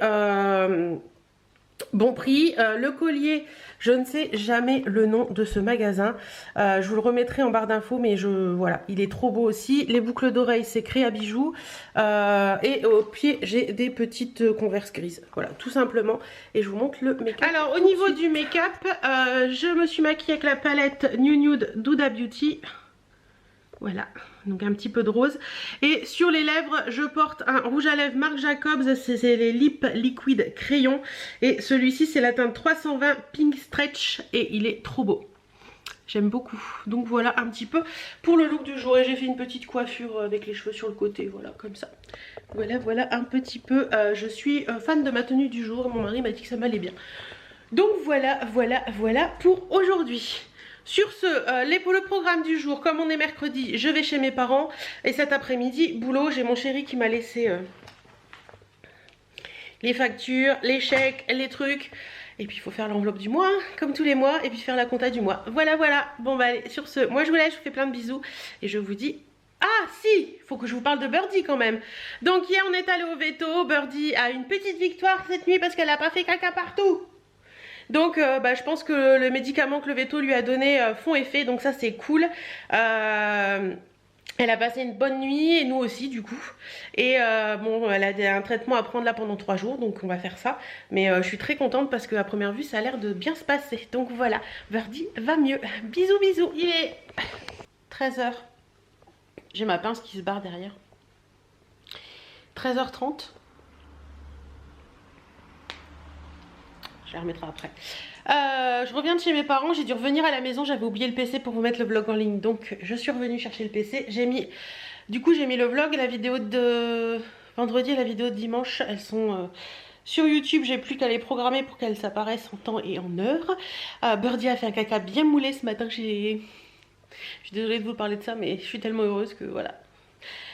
bon prix. Le collier, je ne sais jamais le nom de ce magasin, je vous le remettrai en barre d'infos, mais voilà, il est trop beau aussi. Les boucles d'oreilles, c'est Créa Bijoux, et au pied j'ai des petites Converse grises, voilà, tout simplement. Et je vous montre le make-up. Alors au niveau du make-up, je me suis maquillée avec la palette New Nude d'Huda Beauty. Voilà, donc un petit peu de rose. Et sur les lèvres, je porte un rouge à lèvres Marc Jacobs, c'est les Lip Liquid Crayon. Et celui-ci, c'est la teinte 320 Pink Stretch et il est trop beau. J'aime beaucoup. Donc voilà un petit peu pour le look du jour. Et j'ai fait une petite coiffure avec les cheveux sur le côté, voilà, comme ça. Voilà un petit peu. Je suis fan de ma tenue du jour. Mon mari m'a dit que ça m'allait bien. Donc voilà pour aujourd'hui. Sur ce, le programme du jour, comme on est mercredi, je vais chez mes parents. Et cet après-midi, boulot, j'ai mon chéri qui m'a laissé les factures, les chèques, les trucs. Et puis il faut faire l'enveloppe du mois, comme tous les mois, et puis faire la compta du mois. Voilà. Bon bah allez, sur ce, moi je vous laisse, je vous fais plein de bisous. Et je vous dis... Ah si, il faut que je vous parle de Birdie quand même. Donc hier on est allé au veto, Birdie a une petite victoire cette nuit parce qu'elle n'a pas fait caca partout. Donc je pense que le médicament que le veto lui a donné font effet, donc ça c'est cool. Elle a passé une bonne nuit et nous aussi du coup. Et bon, elle a un traitement à prendre là pendant 3 jours, donc on va faire ça. Mais je suis très contente parce qu'à première vue ça a l'air de bien se passer. Donc voilà, Birdie va mieux. Bisous. Il est 13h. J'ai ma pince qui se barre derrière. 13h30. Je la remettrai après. Je reviens de chez mes parents, j'ai dû revenir à la maison, j'avais oublié le PC pour vous mettre le vlog en ligne. Donc je suis revenue chercher le PC. Du coup j'ai mis le vlog, la vidéo de vendredi et la vidéo de dimanche. Elles sont sur YouTube, j'ai plus qu'à les programmer pour qu'elles s'apparaissent en temps et en heure. Birdie a fait un caca bien moulé ce matin. Je suis désolée de vous parler de ça, mais je suis tellement heureuse que voilà.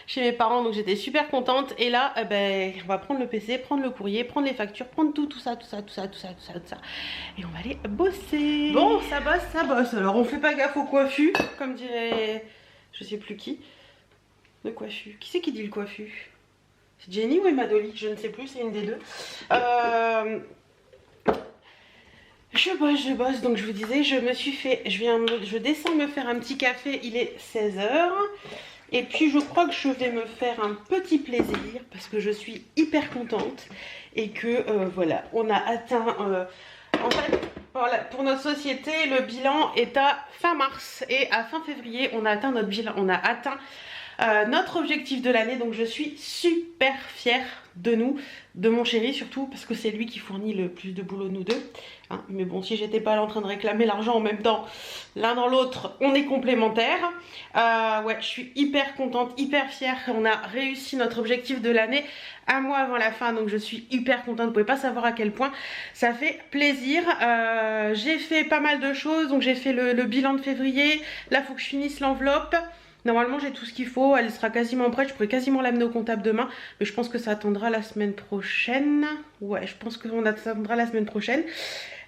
Chez mes parents, donc j'étais super contente. Et là on va prendre le PC, prendre le courrier, prendre les factures, prendre tout ça et on va aller bosser. Bon, ça bosse. Alors on fait pas gaffe au coiffu, comme dirait je sais plus qui. Le coiffu, qui c'est qui dit le coiffu? C'est Jenny ou Emma Dolly? Je ne sais plus, c'est une des deux. je bosse, donc je vous disais, je descends me faire un petit café, il est 16 h. Et puis je crois que je vais me faire un petit plaisir parce que je suis hyper contente et que voilà, on a atteint, en fait, voilà, pour notre société, le bilan est à fin mars et à fin février, on a atteint notre bilan, on a atteint notre objectif de l'année, donc je suis super fière de nous, de mon chéri surtout, parce que c'est lui qui fournit le plus de boulot de nous deux. Hein, mais bon, si j'étais pas là en train de réclamer l'argent en même temps, l'un dans l'autre, on est complémentaires. Ouais, je suis hyper contente, hyper fière. On a réussi notre objectif de l'année un mois avant la fin, donc je suis hyper contente. Vous pouvez pas savoir à quel point ça fait plaisir. J'ai fait pas mal de choses, donc j'ai fait le bilan de février. Là, il faut que je finisse l'enveloppe. Normalement j'ai tout ce qu'il faut, elle sera quasiment prête, je pourrais quasiment l'amener au comptable demain, mais je pense que ça attendra la semaine prochaine. Ouais, je pense qu'on attendra la semaine prochaine.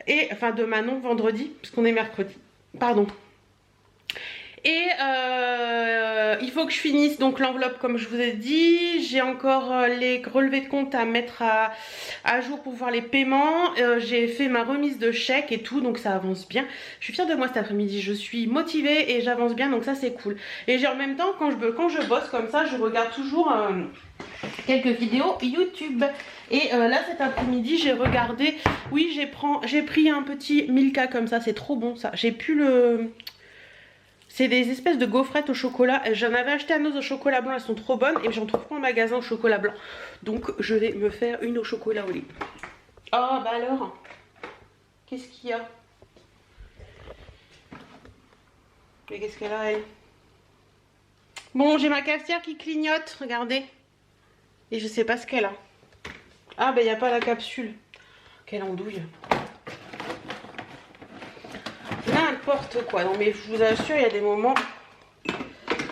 Et enfin demain non, vendredi, puisqu'on est mercredi. Pardon. Et il faut que je finisse donc l'enveloppe comme je vous ai dit. J'ai encore les relevés de compte à mettre à jour pour voir les paiements. J'ai fait ma remise de chèque et tout, donc ça avance bien. Je suis fière de moi cet après-midi, je suis motivée et j'avance bien, donc ça c'est cool. Et en même temps quand je bosse comme ça, je regarde toujours quelques vidéos YouTube. Et là cet après-midi j'ai regardé, oui j'ai pris un petit Milka comme ça, c'est trop bon ça. J'ai pu le... C'est des espèces de gaufrettes au chocolat. J'en avais acheté à nos au chocolat blanc, elles sont trop bonnes. Et j'en trouve pas en magasin au chocolat blanc. Donc je vais me faire une au chocolat au lait. Oh bah alors, qu'est-ce qu'il y a? Mais qu'est-ce qu'elle a elle? Bon, j'ai ma cafetière qui clignote, regardez. Et je sais pas ce qu'elle a. Ah bah il n'y a pas la capsule. Quelle andouille. N'importe quoi. Non mais je vous assure, il y a des moments...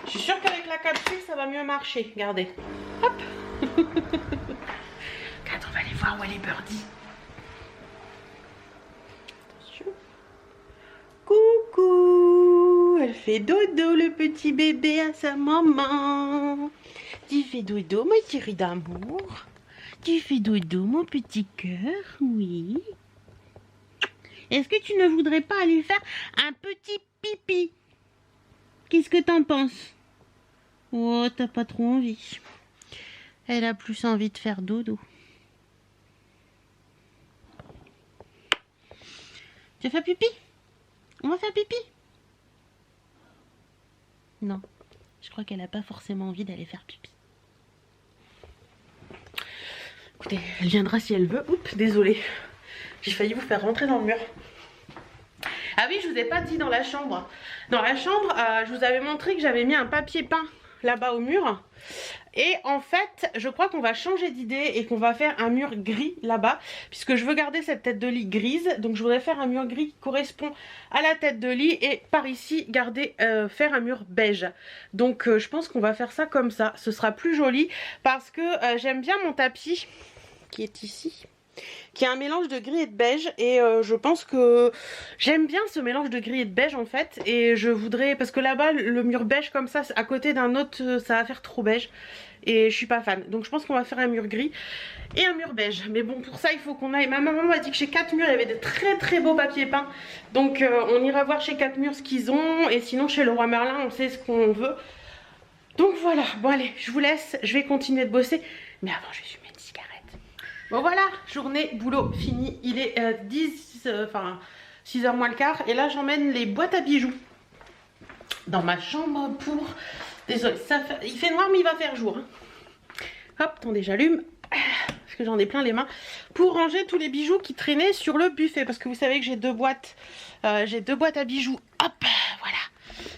Je suis sûre qu'avec la capsule, ça va mieux marcher. Regardez. Hop. Regarde, on va aller voir où elle est Birdie. Attention. Coucou. Elle fait dodo, le petit bébé, à sa maman. Tu fais dodo, ma chérie d'amour. Tu fais dodo, mon petit cœur. Oui. Est-ce que tu ne voudrais pas aller faire un petit pipi? Qu'est-ce que t'en penses? Oh, t'as pas trop envie. Elle a plus envie de faire dodo. Tu veux faire pipi? On va faire pipi? Non, je crois qu'elle n'a pas forcément envie d'aller faire pipi. Écoutez, elle viendra si elle veut. Oups, désolée. J'ai failli vous faire rentrer dans le mur. Ah oui, je vous ai pas dit dans la chambre. Dans la chambre, je vous avais montré que j'avais mis un papier peint là-bas au mur. Et en fait, je crois qu'on va changer d'idée et qu'on va faire un mur gris là-bas. Puisque je veux garder cette tête de lit grise. Donc je voudrais faire un mur gris qui correspond à la tête de lit. Et par ici, faire un mur beige. Donc je pense qu'on va faire ça comme ça. Ce sera plus joli. Parce que j'aime bien mon tapis qui est ici, qui a un mélange de gris et de beige, et je pense que j'aime bien ce mélange de gris et de beige en fait, et je voudrais, parce que là-bas le mur beige comme ça à côté d'un autre, ça va faire trop beige et je suis pas fan, donc je pense qu'on va faire un mur gris et un mur beige. Mais bon, pour ça il faut qu'on aille, ma maman m'a dit que chez 4 murs il y avait de très beaux papiers peints, donc on ira voir chez 4 murs ce qu'ils ont, et sinon chez Leroy Merlin on sait ce qu'on veut. Donc voilà, bon allez, je vous laisse, je vais continuer de bosser, mais avant je vais fumer une cigarette. Bon voilà, journée, boulot fini. Il est 6h moins le quart. Et là j'emmène les boîtes à bijoux dans ma chambre pour... Désolée, il fait noir mais il va faire jour. Hein. Hop, attendez, j'allume. Parce que j'en ai plein les mains. Pour ranger tous les bijoux qui traînaient sur le buffet. Parce que vous savez que j'ai deux boîtes. J'ai deux boîtes à bijoux. Hop, voilà.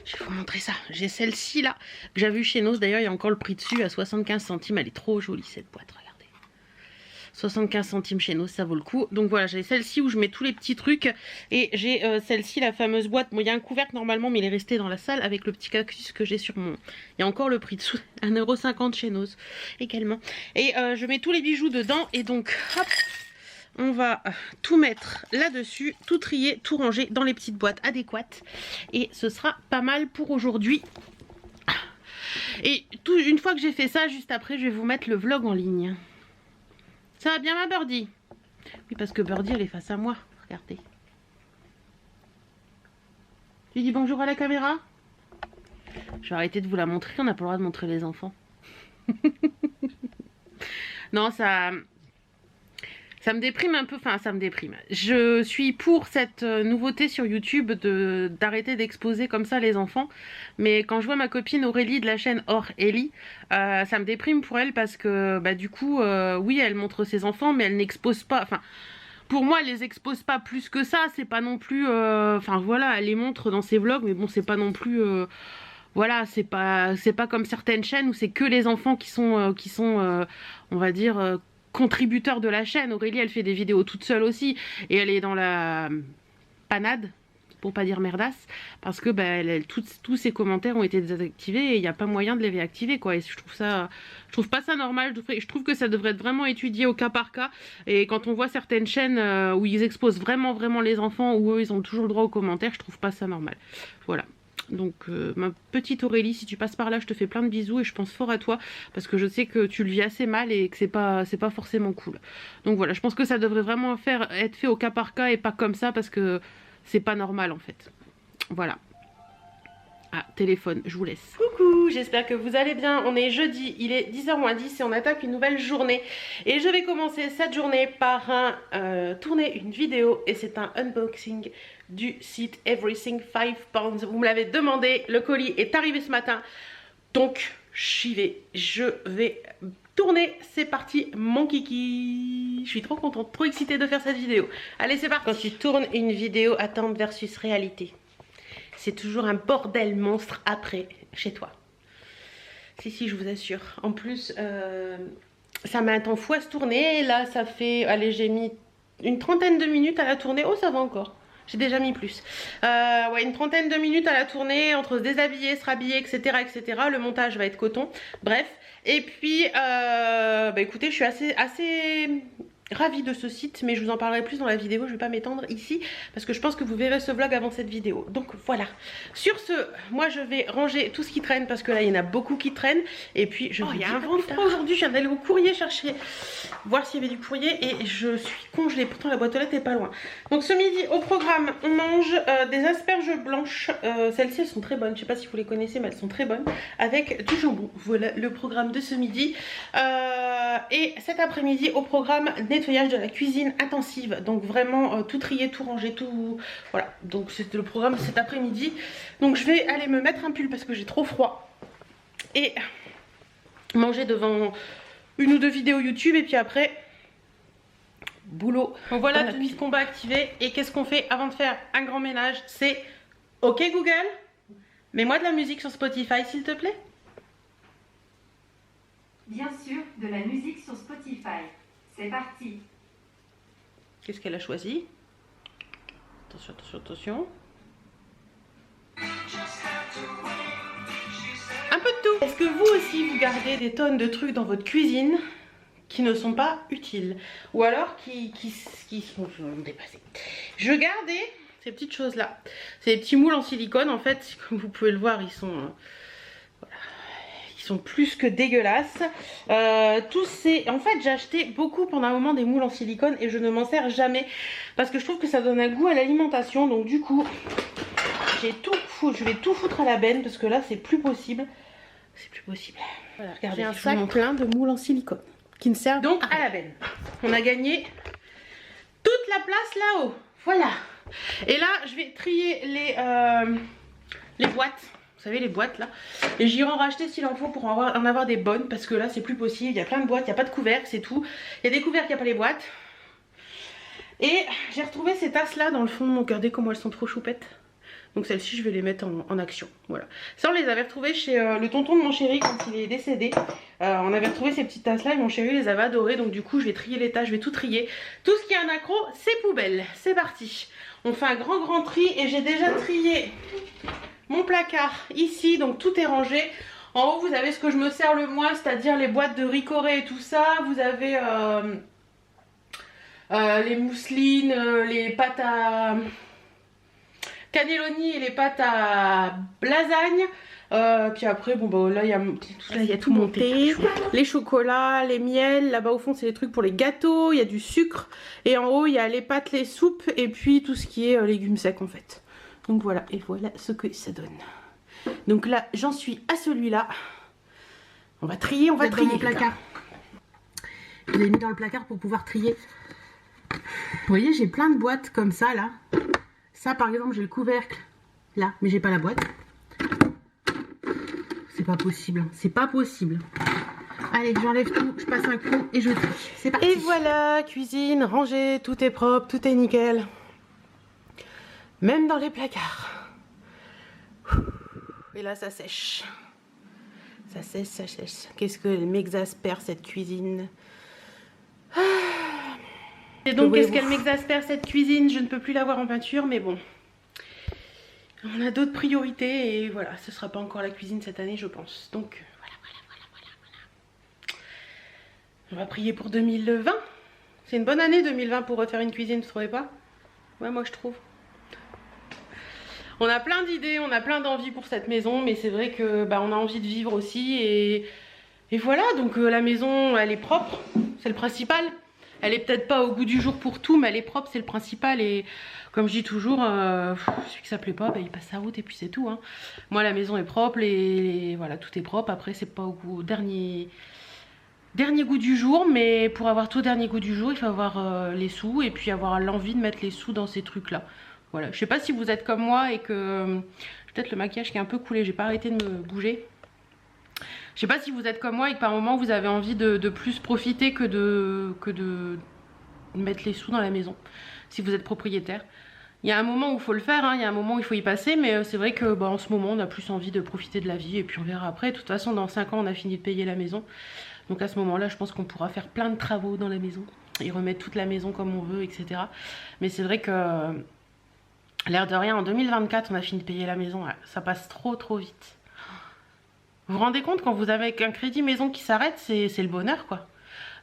Je vais vous montrer ça. J'ai celle-ci là, que j'avais vue chez Nos. D'ailleurs, il y a encore le prix dessus à 75 centimes. Elle est trop jolie cette boîte, regardez. 75 centimes chez Nos, ça vaut le coup. Donc voilà, j'ai celle-ci où je mets tous les petits trucs. Et j'ai celle-ci, la fameuse boîte. Bon, il y a un couvercle normalement, mais il est resté dans la salle avec le petit cactus que j'ai sur mon... Il y a encore le prix dessous. 1,50 € chez Nos également. Et je mets tous les bijoux dedans. Et donc, hop, on va tout mettre là-dessus, tout trier, tout ranger dans les petites boîtes adéquates. Et ce sera pas mal pour aujourd'hui. Et une fois que j'ai fait ça, juste après, je vais vous mettre le vlog en ligne. Ça va bien ma Birdie? Oui, parce que Birdie, elle est face à moi. Regardez. Tu dis bonjour à la caméra? Je vais arrêter de vous la montrer, on n'a pas le droit de montrer les enfants. Non, ça me déprime un peu, enfin ça me déprime. Je suis pour cette nouveauté sur YouTube d'arrêter d'exposer comme ça les enfants. Mais quand je vois ma copine Aurélie de la chaîne Or Ellie, ça me déprime pour elle parce que bah, du coup, oui, elle montre ses enfants, mais elle n'expose pas. Enfin, pour moi, elle les expose pas plus que ça. C'est pas non plus. Enfin voilà, elle les montre dans ses vlogs, mais bon, c'est pas non plus. Voilà, c'est pas comme certaines chaînes où c'est que les enfants qui sont, on va dire, contributeurs de la chaîne. Aurélie, elle fait des vidéos toute seule aussi, et elle est dans la panade, pour pas dire merdasse, parce que bah, tous ses commentaires ont été désactivés et il n'y a pas moyen de les réactiver, quoi. Et je trouve pas ça normal. Je trouve que ça devrait être vraiment étudié au cas par cas. Et quand on voit certaines chaînes où ils exposent vraiment les enfants, où eux ils ont toujours le droit aux commentaires, je trouve pas ça normal. Voilà. Donc ma petite Aurélie, si tu passes par là, je te fais plein de bisous et je pense fort à toi parce que je sais que tu le vis assez mal et que c'est pas forcément cool. Donc voilà, je pense que ça devrait vraiment être fait au cas par cas et pas comme ça parce que c'est pas normal en fait. Voilà. Ah, téléphone, je vous laisse. Coucou, j'espère que vous allez bien. On est jeudi, il est 10h moins 10 et on attaque une nouvelle journée. Et je vais commencer cette journée par tourner une vidéo et c'est un unboxing du site Everything 5 Pounds. Vous me l'avez demandé, le colis est arrivé ce matin. Donc, j'y vais. Je vais tourner. C'est parti, mon kiki. Je suis trop contente, trop excitée de faire cette vidéo. Allez, c'est parti. Quand tu tournes une vidéo attente versus réalité, c'est toujours un bordel monstre après, chez toi. Si, je vous assure. En plus, ça met un temps fou à se tourner. Là, ça fait... Allez, j'ai mis une trentaine de minutes à la tourner. Oh, ça va encore. J'ai déjà mis plus. Ouais, une trentaine de minutes à la tourner, entre se déshabiller, se rhabiller, etc., etc. Le montage va être coton. Bref. Et puis, bah écoutez, je suis assez ravie de ce site, mais je vous en parlerai plus dans la vidéo. Je vais pas m'étendre ici parce que je pense que vous verrez ce vlog avant cette vidéo. Donc voilà. Sur ce, moi je vais ranger tout ce qui traîne parce que là il y en a beaucoup qui traînent. Et puis je il y a un vent froid aujourd'hui. Je viens d'aller au courrier chercher, voir s'il y avait du courrier et je suis congelée. Pourtant la boîte aux lettres est pas loin. Donc ce midi au programme, on mange des asperges blanches. Celles-ci elles sont très bonnes. Je sais pas si vous les connaissez, mais elles sont très bonnes avec du jambon. Voilà le programme de ce midi. Et cet après-midi au programme nettoyage de la cuisine intensive, donc vraiment tout trier, tout ranger, tout voilà, donc c'est le programme cet après-midi. Donc je vais aller me mettre un pull parce que j'ai trop froid et manger devant une ou deux vidéos YouTube et puis après boulot. Donc voilà, tenue de combat activée. Et qu'est-ce qu'on fait avant de faire un grand ménage? C'est OK Google, mets-moi de la musique sur Spotify s'il te plaît. Bien sûr, de la musique sur Spotify. C'est parti. Qu'est-ce qu'elle a choisi? Attention, attention, attention. Un peu de tout. Est-ce que vous aussi vous gardez des tonnes de trucs dans votre cuisine qui ne sont pas utiles? Ou alors qui sont dépassés? Je gardais ces petites choses là. C'est des petits moules en silicone en fait. Comme vous pouvez le voir, ils sont... plus que dégueulasses. Tous ces... En fait j'ai acheté beaucoup pendant un moment des moules en silicone et je ne m'en sers jamais parce que je trouve que ça donne un goût à l'alimentation. Donc du coup je vais tout foutre à la benne parce que là c'est plus possible. C'est plus possible. Voilà, regardez, j'ai un sac plein de moules en silicone qui ne servent donc à la benne. On a gagné toute la place là-haut. Voilà. Et là je vais trier les boîtes. Vous savez les boîtes là. Et j'irai en racheter s'il en faut pour en avoir des bonnes. Parce que là c'est plus possible. Il y a plein de boîtes, il n'y a pas de couvercle, c'est tout. Il y a des couvercles, il n'y a pas les boîtes. Et j'ai retrouvé ces tasses là dans le fond. Donc regardez comment elles sont trop choupettes. Donc celles-ci je vais les mettre en action. Voilà. Ça on les avait retrouvées chez le tonton de mon chéri quand il est décédé. On avait retrouvé ces petites tasses là et mon chéri les avait adorées. Donc du coup je vais trier les tasses, je vais tout trier. Tout ce qui est un accro c'est poubelle. C'est parti. On fait un grand tri et j'ai déjà trié mon placard ici, donc tout est rangé. En haut vous avez ce que je me sers le moins, c'est-à-dire les boîtes de ricoré et tout ça. Vous avez les mousselines, les pâtes à cannelloni et les pâtes à lasagne. Puis après bon bah là il y a tout monté. Les chocolats, les miels, là-bas au fond c'est les trucs pour les gâteaux, il y a du sucre. Et en haut il y a les pâtes, les soupes et puis tout ce qui est légumes secs en fait. Donc voilà, et voilà ce que ça donne. Donc là, j'en suis à celui-là. On va trier, on va trier. Dans mon placard. Je l'ai mis dans le placard pour pouvoir trier. Vous voyez, j'ai plein de boîtes comme ça, là. Ça, par exemple, j'ai le couvercle, là, mais j'ai pas la boîte. C'est pas possible, c'est pas possible. Allez, j'enlève tout, je passe un coup et je trie. C'est parti. Et voilà, cuisine rangée, tout est propre, tout est nickel. Même dans les placards. Et là, ça sèche. Ça sèche, ça sèche. Qu'est-ce que m'exaspère cette cuisine. Et donc, qu'est-ce qu'elle m'exaspère cette cuisine? Je ne peux plus la voir en peinture, mais bon. On a d'autres priorités et voilà, ce sera pas encore la cuisine cette année, je pense. Donc, voilà. On va prier pour 2020. C'est une bonne année 2020 pour refaire une cuisine, vous trouvez pas? Ouais, moi je trouve. On a plein d'idées, on a plein d'envies pour cette maison, mais c'est vrai que on a envie de vivre aussi et voilà. Donc la maison, elle est propre, c'est le principal. Elle est peut-être pas au goût du jour pour tout, mais elle est propre, c'est le principal. Et comme je dis toujours, celui que ça plaît pas, il passe sa route et puis c'est tout. Hein. Moi, la maison est propre et voilà, tout est propre. Après, c'est pas au dernier goût du jour, mais pour avoir tout au dernier goût du jour, il faut avoir les sous et puis avoir l'envie de mettre les sous dans ces trucs-là. Voilà, je sais pas si vous êtes comme moi et que peut-être le maquillage qui est un peu coulé, j'ai pas arrêté de me bouger. Je sais pas si vous êtes comme moi et que par moment vous avez envie de plus profiter que de mettre les sous dans la maison, si vous êtes propriétaire. Il y a un moment où il faut le faire, hein, il y a un moment où il faut y passer, mais c'est vrai que en ce moment on a plus envie de profiter de la vie et puis on verra après. De toute façon dans 5 ans on a fini de payer la maison. Donc à ce moment là je pense qu'on pourra faire plein de travaux dans la maison et remettre toute la maison comme on veut, etc. Mais c'est vrai que l'air de rien en 2024 on a fini de payer la maison, ça passe trop vite. Vous vous rendez compte quand vous avez un crédit maison qui s'arrête, c'est le bonheur quoi.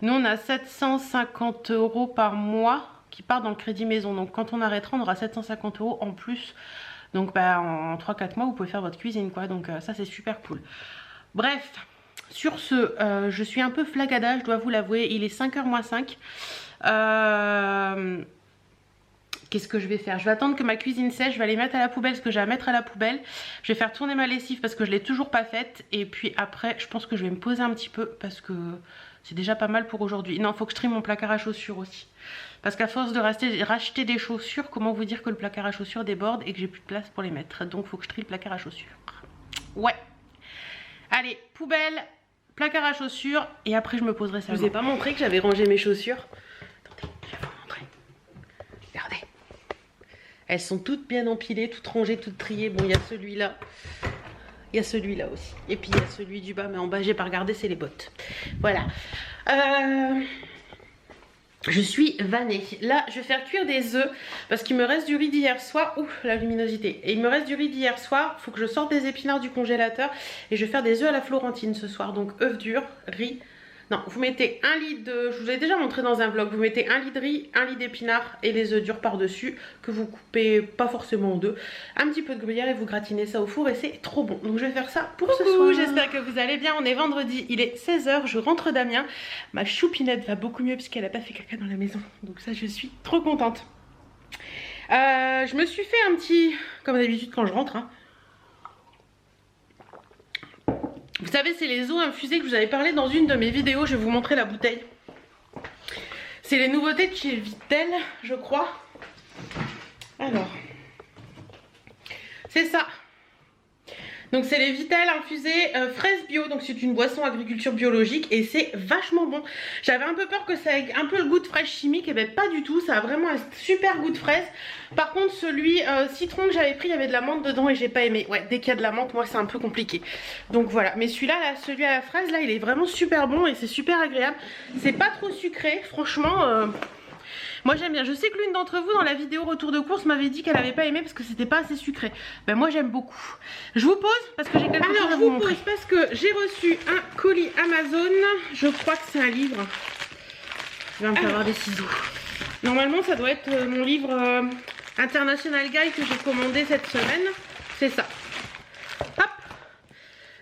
Nous on a 750 € par mois qui part dans le crédit maison. Donc quand on arrêtera on aura 750 € en plus. Donc en 3-4 mois vous pouvez faire votre cuisine quoi. Donc ça c'est super cool. Bref, sur ce, je suis un peu flagada, je dois vous l'avouer. Il est 5h moins 5. Qu'est-ce que je vais faire? Je vais attendre que ma cuisine sèche, je vais aller mettre à la poubelle ce que j'ai à mettre à la poubelle. Je vais faire tourner ma lessive parce que je ne l'ai toujours pas faite. Et puis après, je pense que je vais me poser un petit peu parce que c'est déjà pas mal pour aujourd'hui. Non, il faut que je trie mon placard à chaussures aussi. Parce qu'à force de racheter des chaussures, comment vous dire que le placard à chaussures déborde et que j'ai plus de place pour les mettre. Donc il faut que je trie le placard à chaussures. Ouais. Allez, poubelle, placard à chaussures et après je me poserai ça. Je vous ai pas montré que j'avais rangé mes chaussures. Attendez, je vais vous montrer. Regardez. Elles sont toutes bien empilées, toutes rangées, toutes triées. Bon, il y a celui-là. Il y a celui-là aussi. Et puis il y a celui du bas, mais en bas, j'ai pas regardé, c'est les bottes. Voilà. Je suis vannée. Là, je vais faire cuire des œufs parce qu'il me reste du riz d'hier soir. Ouf, la luminosité. Et il me reste du riz d'hier soir. Il faut que je sorte des épinards du congélateur. Et je vais faire des œufs à la Florentine ce soir. Donc, œufs durs, riz. Non, vous mettez 1 litre de... Je vous ai déjà montré dans un vlog. Vous mettez 1 litre de riz, 1 litre d'épinards et les œufs durs par-dessus. Que vous coupez pas forcément en deux. Un petit peu de gruyère et vous gratinez ça au four. Et c'est trop bon. Donc je vais faire ça pour ce soir. J'espère que vous allez bien. On est vendredi. Il est 16 h. Je rentre d'Amiens. Ma choupinette va beaucoup mieux puisqu'elle n'a pas fait caca dans la maison. Donc ça, je suis trop contente. Je me suis fait un petit... Comme d'habitude quand je rentre, hein. Vous savez, c'est les eaux infusées que je vous avais parlé dans une de mes vidéos. Je vais vous montrer la bouteille. C'est les nouveautés de chez Vittel, je crois. Alors, c'est ça. Donc c'est les Vittel infusés fraises bio. Donc c'est une boisson agriculture biologique et c'est vachement bon. J'avais un peu peur que ça ait un peu le goût de fraise chimique. Et bien pas du tout, ça a vraiment un super goût de fraise. Par contre celui citron que j'avais pris, il y avait de la menthe dedans et j'ai pas aimé. Ouais, dès qu'il y a de la menthe, moi c'est un peu compliqué. Donc voilà, mais celui-là, celui à la fraise là, il est vraiment super bon et c'est super agréable. C'est pas trop sucré, franchement... Moi j'aime bien. Je sais que l'une d'entre vous dans la vidéo retour de course m'avait dit qu'elle avait pas aimé parce que c'était pas assez sucré. Ben moi j'aime beaucoup. Je vous pose parce que j'ai quelque chose à vous montrer. Je vous pose parce que j'ai reçu un colis Amazon. Je crois que c'est un livre. Je vais me faire avoir des ciseaux. Normalement ça doit être mon livre International Guide que j'ai commandé cette semaine. C'est ça. Hop.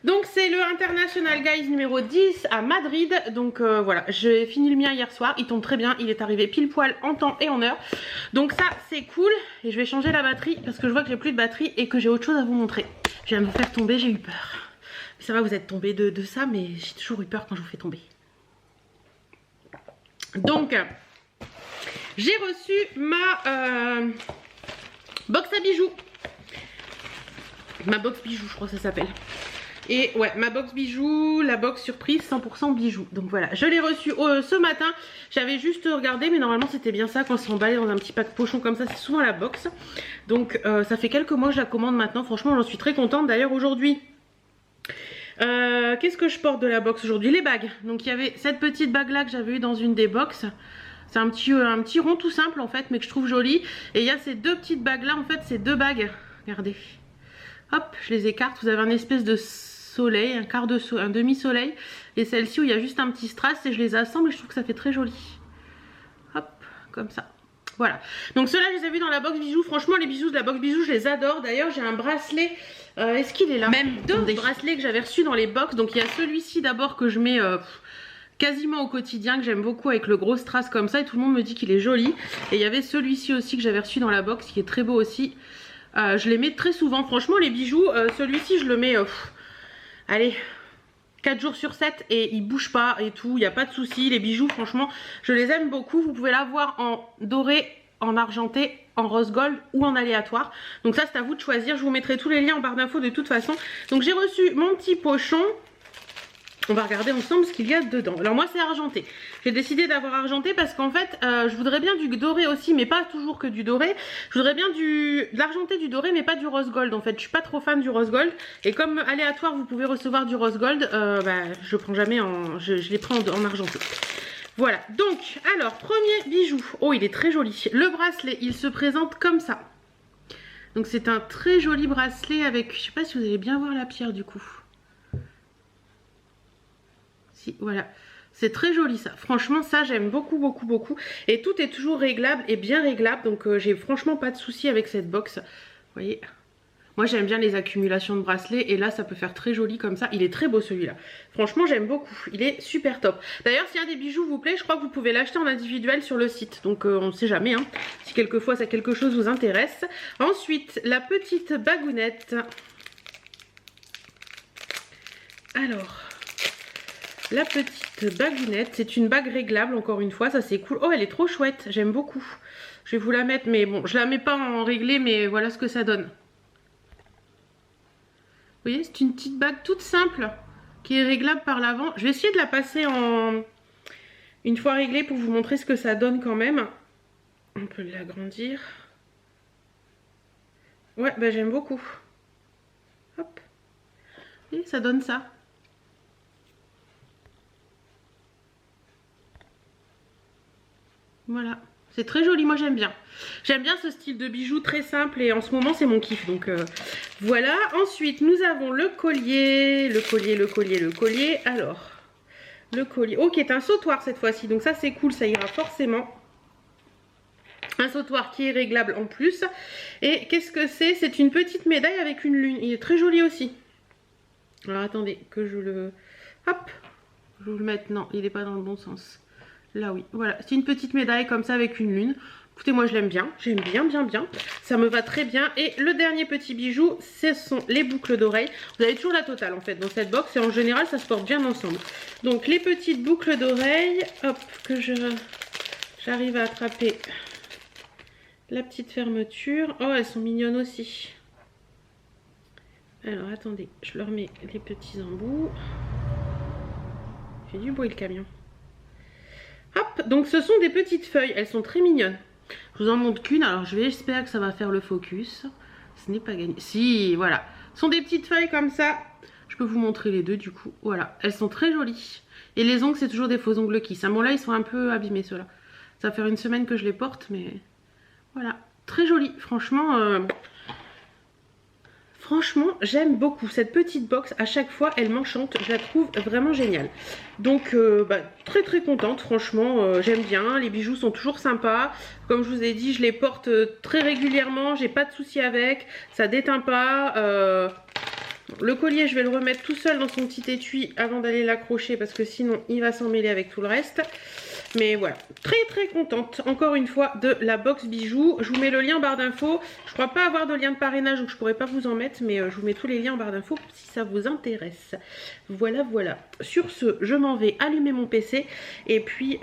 Donc c'est le International Guys numéro 10 à Madrid. Donc voilà, j'ai fini le mien hier soir, il tombe très bien, il est arrivé pile poil en temps et en heure. Donc ça c'est cool. Et je vais changer la batterie parce que je vois que j'ai plus de batterie et que j'ai autre chose à vous montrer. Je viens de vous faire tomber, j'ai eu peur. Ça va, vous êtes tombé de ça, mais j'ai toujours eu peur quand je vous fais tomber. Donc j'ai reçu ma box à bijoux. Ma box bijoux, je crois que ça s'appelle. Et ouais, ma box bijoux, la box surprise 100% bijoux. Donc voilà, je l'ai reçue ce matin. J'avais juste regardé, mais normalement c'était bien ça quand c'est emballé dans un petit pack pochon comme ça. C'est souvent la box. Donc ça fait quelques mois que je la commande maintenant. Franchement, j'en suis très contente. D'ailleurs aujourd'hui, qu'est-ce que je porte de la box aujourd'hui? Les bagues. Donc il y avait cette petite bague là que j'avais eu dans une des box. C'est un petit rond tout simple en fait, mais que je trouve joli. Et il y a ces deux petites bagues là, en fait c'est deux bagues. Regardez. Hop, je les écarte. Vous avez un espèce de soleil, un demi-soleil. Et celle-ci où il y a juste un petit strass et je les assemble et je trouve que ça fait très joli. Hop, comme ça. Voilà. Donc ceux-là, je les ai vus dans la box bijoux. Franchement, les bijoux de la box bijoux, je les adore. D'ailleurs, j'ai un bracelet. Est-ce qu'il est là? Même deux bracelets que j'avais reçus dans les box. Donc il y a celui-ci d'abord que je mets quasiment au quotidien, que j'aime beaucoup avec le gros strass comme ça. Et tout le monde me dit qu'il est joli. Et il y avait celui-ci aussi que j'avais reçu dans la box qui est très beau aussi. Je les mets très souvent. Franchement, les bijoux, celui-ci, je le mets... allez, 4 jours sur 7 et il bouge pas et tout, il n'y a pas de souci. Les bijoux, franchement, je les aime beaucoup. Vous pouvez l'avoir en doré, en argenté, en rose gold ou en aléatoire. Donc ça, c'est à vous de choisir. Je vous mettrai tous les liens en barre d'infos de toute façon. Donc j'ai reçu mon petit pochon. On va regarder ensemble ce qu'il y a dedans. Alors moi c'est argenté. J'ai décidé d'avoir argenté parce qu'en fait je voudrais bien du doré aussi, mais pas toujours que du doré. Je voudrais bien de l'argenté, du doré, mais pas du rose gold en fait. Je suis pas trop fan du rose gold. Et comme aléatoire vous pouvez recevoir du rose gold, je prends jamais je les prends en argenté. Voilà, donc alors premier bijou. Oh, il est très joli. Le bracelet, il se présente comme ça. Donc c'est un très joli bracelet avec, je sais pas si vous allez bien voir la pierre du coup. Voilà, c'est très joli ça. Franchement ça j'aime beaucoup beaucoup beaucoup. Et tout est toujours réglable et bien réglable. Donc j'ai franchement pas de souci avec cette box. Vous voyez, moi j'aime bien les accumulations de bracelets. Et là ça peut faire très joli comme ça. Il est très beau celui-là. Franchement j'aime beaucoup. Il est super top. D'ailleurs s'il y a des bijoux vous plaît, je crois que vous pouvez l'acheter en individuel sur le site. Donc on ne sait jamais hein, si quelquefois ça quelque chose vous intéresse. Ensuite la petite bagounette. Alors... la petite bagounette, c'est une bague réglable encore une fois, ça c'est cool. Oh elle est trop chouette, j'aime beaucoup. Je vais vous la mettre, mais bon je la mets pas en réglé, mais voilà ce que ça donne. Vous voyez, c'est une petite bague toute simple qui est réglable par l'avant. Je vais essayer de la passer en une fois réglée pour vous montrer ce que ça donne quand même. On peut l'agrandir. Ouais, bah j'aime beaucoup. Hop. Et ça donne ça. Voilà, c'est très joli, moi j'aime bien. J'aime bien ce style de bijoux très simple et en ce moment c'est mon kiff. Donc voilà, ensuite nous avons le collier. Alors, le collier, oh qui est un sautoir cette fois-ci. Donc ça c'est cool, ça ira forcément. Un sautoir qui est réglable en plus. Et qu'est-ce que c'est? C'est une petite médaille avec une lune. Il est très joli aussi. Alors attendez que je le... hop, je vous le mette. Non, il n'est pas dans le bon sens. Là oui, voilà, c'est une petite médaille comme ça avec une lune. Écoutez, moi je l'aime bien, j'aime bien. Ça me va très bien. Et le dernier petit bijou, ce sont les boucles d'oreilles. Vous avez toujours la totale en fait dans cette box et en général ça se porte bien ensemble. Donc les petites boucles d'oreilles, hop, que j'arrive à attraper la petite fermeture. Oh, elles sont mignonnes aussi. Alors attendez, je leur mets les petits embouts. Il fait du bruit le camion. Hop, donc ce sont des petites feuilles, elles sont très mignonnes. Je vous en montre qu'une, alors j'espère que ça va faire le focus. Ce n'est pas gagné. Si, voilà. Ce sont des petites feuilles comme ça. Je peux vous montrer les deux du coup. Voilà, elles sont très jolies. Et les ongles, c'est toujours des faux ongles Kiss. Bon là, ils sont un peu abîmés ceux-là. Ça va faire une semaine que je les porte, mais voilà. Très joli, franchement... Franchement, j'aime beaucoup cette petite box. À chaque fois, elle m'enchante. Je la trouve vraiment géniale. Donc, très très contente. Franchement, j'aime bien. Les bijoux sont toujours sympas. Comme je vous ai dit, je les porte très régulièrement. J'ai pas de soucis avec. Ça déteint pas. Le collier, je vais le remettre tout seul dans son petit étui avant d'aller l'accrocher parce que sinon il va s'en mêler avec tout le reste. Mais voilà, très contente encore une fois de la box bijoux. Je vous mets le lien en barre d'infos. Je crois pas avoir de lien de parrainage donc je pourrais pas vous en mettre, mais je vous mets tous les liens en barre d'infos si ça vous intéresse. Voilà. Sur ce, je m'en vais allumer mon PC et puis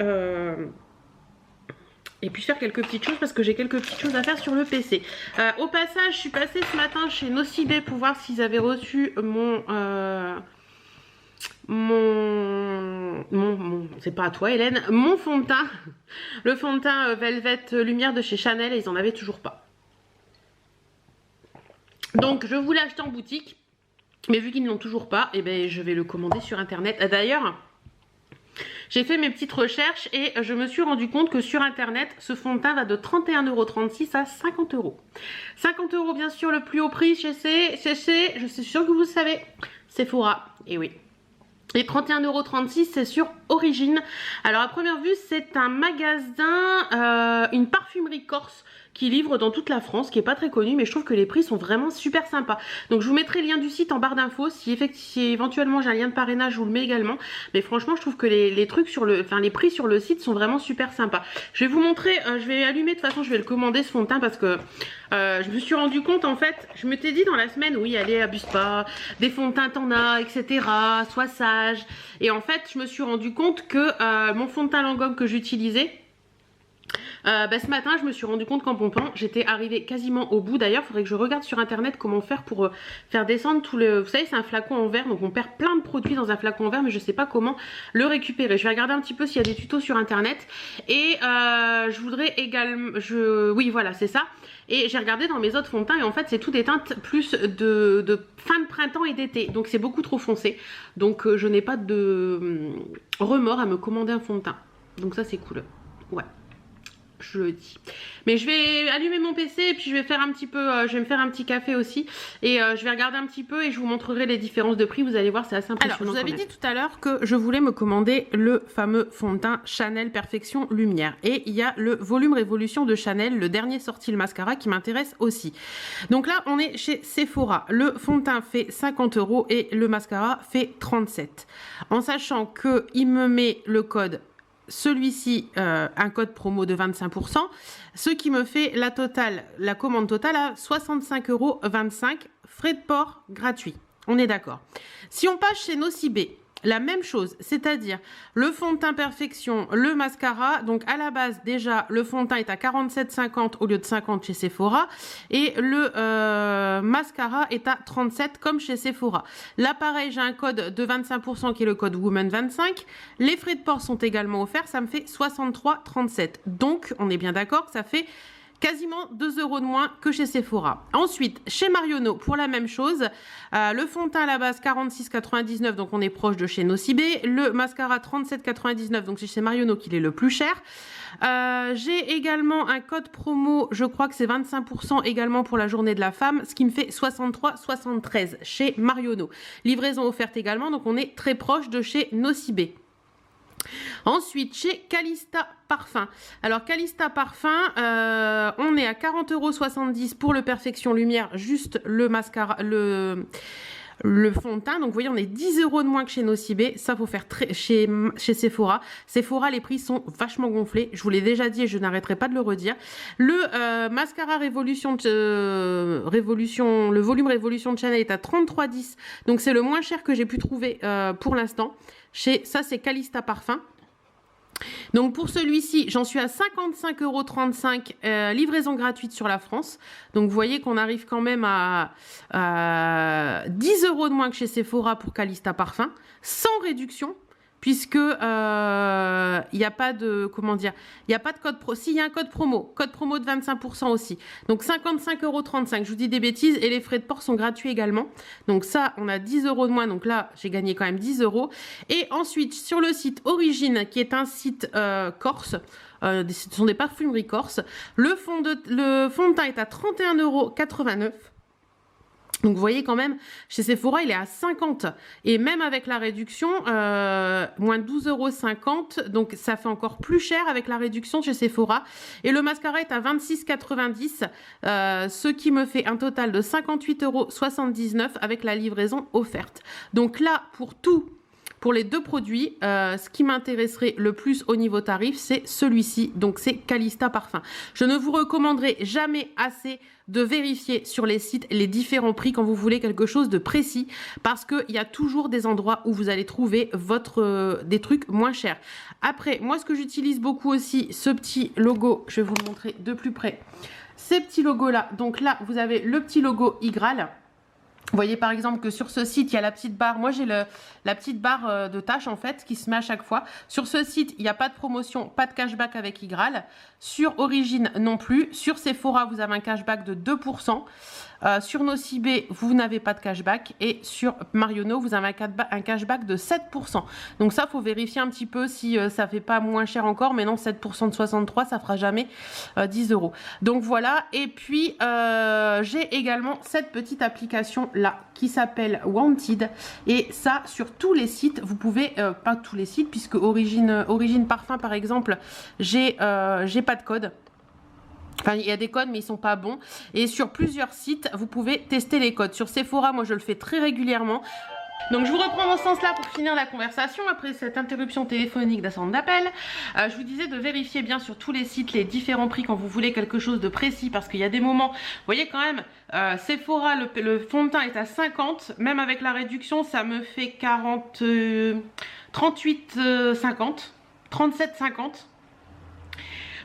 faire quelques petites choses parce que j'ai quelques petites choses à faire sur le PC. Au passage, je suis passée ce matin chez Nocibé pour voir s'ils avaient reçu c'est pas à toi Hélène, mon fond de teint, le fond de teint Velvet Lumière de chez Chanel, et ils en avaient toujours pas. Donc je voulais acheter en boutique, mais vu qu'ils ne l'ont toujours pas, et ben je vais le commander sur internet. D'ailleurs, j'ai fait mes petites recherches et je me suis rendu compte que sur internet, ce fond de teint va de 31,36 € à 50 €. 50 € bien sûr le plus haut prix chez je suis sûre que vous savez, Sephora, et oui. Et 31,36 € c'est sur Origine. Alors à première vue c'est un magasin, une parfumerie corse qui livre dans toute la France, qui est pas très connu, mais je trouve que les prix sont vraiment super sympas. Donc je vous mettrai le lien du site en barre d'infos, si éventuellement j'ai un lien de parrainage je vous le mets également. Mais franchement je trouve que les trucs sur le, les prix sur le site sont vraiment super sympas. Je vais vous montrer, je vais allumer, de toute façon je vais le commander ce fond de teint parce que je me suis rendu compte en fait, je m'étais dit dans la semaine, oui allez abuse pas, des fonds de teint t'en as, etc. Sois sage. Et en fait je me suis rendu compte que mon fond de teint Lancôme que j'utilisais, ce matin je me suis rendu compte qu'en pompant j'étais arrivée quasiment au bout. D'ailleurs il faudrait que je regarde sur internet comment faire pour faire descendre tout le... Vous savez c'est un flacon en verre, donc on perd plein de produits dans un flacon en verre, mais je sais pas comment le récupérer. Je vais regarder un petit peu s'il y a des tutos sur internet. Et je voudrais également... Oui voilà c'est ça. Et j'ai regardé dans mes autres fonds de teint et en fait c'est tout des teintes plus de fin de printemps et d'été. Donc c'est beaucoup trop foncé. Donc je n'ai pas de remords à me commander un fond de teint. Donc ça c'est cool. Ouais. Je le dis. Mais je vais allumer mon PC et puis je vais faire un petit peu, je vais me faire un petit café aussi et je vais regarder un petit peu et je vous montrerai les différences de prix. Vous allez voir, c'est assez impressionnant. Alors, je vous avais dit tout à l'heure que je voulais me commander le fameux fond de teint Chanel Perfection Lumière, et il y a le volume Révolution de Chanel, le dernier sorti, le mascara, qui m'intéresse aussi. Donc là on est chez Sephora. Le fond de teint fait 50 € et le mascara fait 37, en sachant que il me met le code, celui-ci, un code promo de 25%, ce qui me fait la commande totale à 65,25 €, frais de port gratuits. On est d'accord. Si on passe chez Nocibé, la même chose, c'est-à-dire le fond de teint Perfection, le mascara. Donc à la base déjà le fond de teint est à 47,50 € au lieu de 50 chez Sephora, et le mascara est à 37 comme chez Sephora. Là pareil, j'ai un code de 25% qui est le code Woman25. Les frais de port sont également offerts, ça me fait 63,37 €. Donc on est bien d'accord que ça fait quasiment 2 € de moins que chez Sephora. Ensuite, chez Marionneau, pour la même chose, le fond de teint à la base 46,99 €, donc on est proche de chez Nocibé. Le mascara 37,99 €, donc c'est chez Marionneau qu'il est le plus cher. J'ai également un code promo, je crois que c'est 25% également pour la journée de la femme, ce qui me fait 63,73 € chez Marionneau. Livraison offerte également, donc on est très proche de chez Nocibé. Ensuite, chez Calista Parfum. Alors Calista Parfum, on est à 40,70 € pour le Perfection Lumière, juste le mascara, le fond de teint. Donc vous voyez, on est 10 € de moins que chez Nocibé. Ça faut faire chez Sephora. Sephora, les prix sont vachement gonflés. Je vous l'ai déjà dit et je n'arrêterai pas de le redire. Le mascara Révolution, le volume Révolution de Chanel est à 33,10 €. Donc c'est le moins cher que j'ai pu trouver pour l'instant. Ça c'est Calista Parfum. Donc pour celui-ci, j'en suis à 55,35 €, livraison gratuite sur la France. Donc vous voyez qu'on arrive quand même à 10 € de moins que chez Sephora pour Calista Parfum, sans réduction, puisque il n'y a pas de, comment dire, il n'y a pas de code pro. Si, il y a un code promo de 25% aussi. Donc 55,35 €, je vous dis des bêtises, et les frais de port sont gratuits également. Donc ça, on a 10 € de moins, donc là, j'ai gagné quand même 10 €. Et ensuite, sur le site Origine, qui est un site corse, ce sont des parfumeries corses, le fond de teint est à 31,89 €. Donc vous voyez quand même, chez Sephora, il est à 50. Et même avec la réduction, moins 12,50 €. Donc ça fait encore plus cher avec la réduction chez Sephora. Et le mascara est à 26,90 €. Ce qui me fait un total de 58,79 € avec la livraison offerte. Donc là, pour les deux produits, ce qui m'intéresserait le plus au niveau tarif, c'est celui-ci. Donc c'est Calista Parfum. Je ne vous recommanderai jamais assez de vérifier sur les sites les différents prix quand vous voulez quelque chose de précis, parce qu'il y a toujours des endroits où vous allez trouver des trucs moins chers. Après, moi ce que j'utilise beaucoup aussi, ce petit logo, je vais vous le montrer de plus près, ces petits logos là. Donc là vous avez le petit logo Igral. Vous voyez par exemple que sur ce site, il y a la petite barre. Moi, j'ai la petite barre de tâches en fait qui se met à chaque fois. Sur ce site, il n'y a pas de promotion, pas de cashback avec Igral. Sur Origine non plus. Sur Sephora, vous avez un cashback de 2%. Sur Nocibé, vous n'avez pas de cashback. Et sur Marionneau, vous avez un cashback de 7%. Donc ça, il faut vérifier un petit peu si ça fait pas moins cher encore. Mais non, 7% de 63, ça fera jamais 10 €. Donc voilà. Et puis, j'ai également cette petite application là qui s'appelle Wanted. Et ça, sur tous les sites, vous pouvez, pas tous les sites, puisque Origine Parfum, par exemple, j'ai pas de code. Enfin, il y a des codes, mais ils sont pas bons. Et sur plusieurs sites, vous pouvez tester les codes. Sur Sephora, moi, je le fais très régulièrement. Donc, je vous reprends dans ce sens-là pour finir la conversation après cette interruption téléphonique d'un centre d'appel. Je vous disais de vérifier bien sur tous les sites les différents prix quand vous voulez quelque chose de précis, parce qu'il y a des moments, vous voyez quand même, Sephora, le fond de teint est à 50. Même avec la réduction, ça me fait 38,50, 37,50.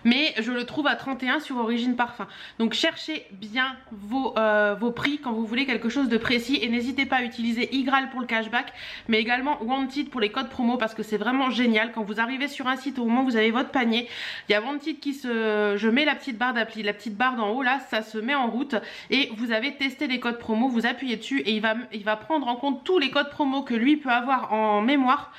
Mais je le trouve à 31 sur Origine Parfum. Donc cherchez bien vos prix quand vous voulez quelque chose de précis. Et n'hésitez pas à utiliser Igral pour le cashback, mais également Wanted pour les codes promo, parce que c'est vraiment génial. Quand vous arrivez sur un site, au moment où vous avez votre panier, il y a Wanted qui je mets la petite barre d'appli, la petite barre d'en haut là, ça se met en route. Et vous avez testé les codes promo, vous appuyez dessus et il va prendre en compte tous les codes promo que lui peut avoir en mémoire.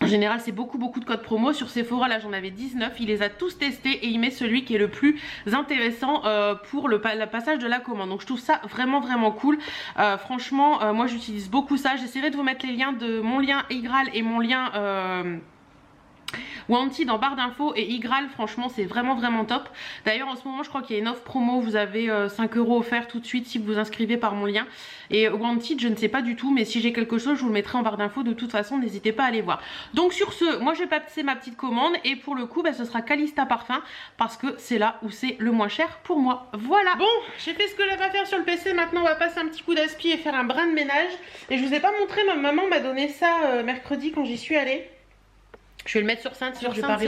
En général, c'est beaucoup de codes promo. Sur Sephora, là, j'en avais 19. Il les a tous testés et il met celui qui est le plus intéressant pour le passage de la commande. Donc, je trouve ça vraiment cool. Franchement, moi, j'utilise beaucoup ça. J'essaierai de vous mettre les liens de mon lien Igral et mon lien Wanted en barre d'infos, et Igral, franchement, c'est vraiment top. D'ailleurs, en ce moment, je crois qu'il y a une offre promo. Vous avez 5 € offerts tout de suite si vous vous inscrivez par mon lien. Et Wanted, je ne sais pas du tout, mais si j'ai quelque chose, je vous le mettrai en barre d'infos. De toute façon, n'hésitez pas à aller voir. Donc, sur ce, moi, je vais passer ma petite commande. Et pour le coup, bah, ce sera Calista Parfum, parce que c'est là où c'est le moins cher pour moi. Voilà. Bon, j'ai fait ce que j'avais à faire sur le PC. Maintenant, on va passer un petit coup d'aspi et faire un brin de ménage. Et je vous ai pas montré, ma maman m'a donné ça mercredi quand j'y suis allée. Je vais le mettre sur ceinture, c'est un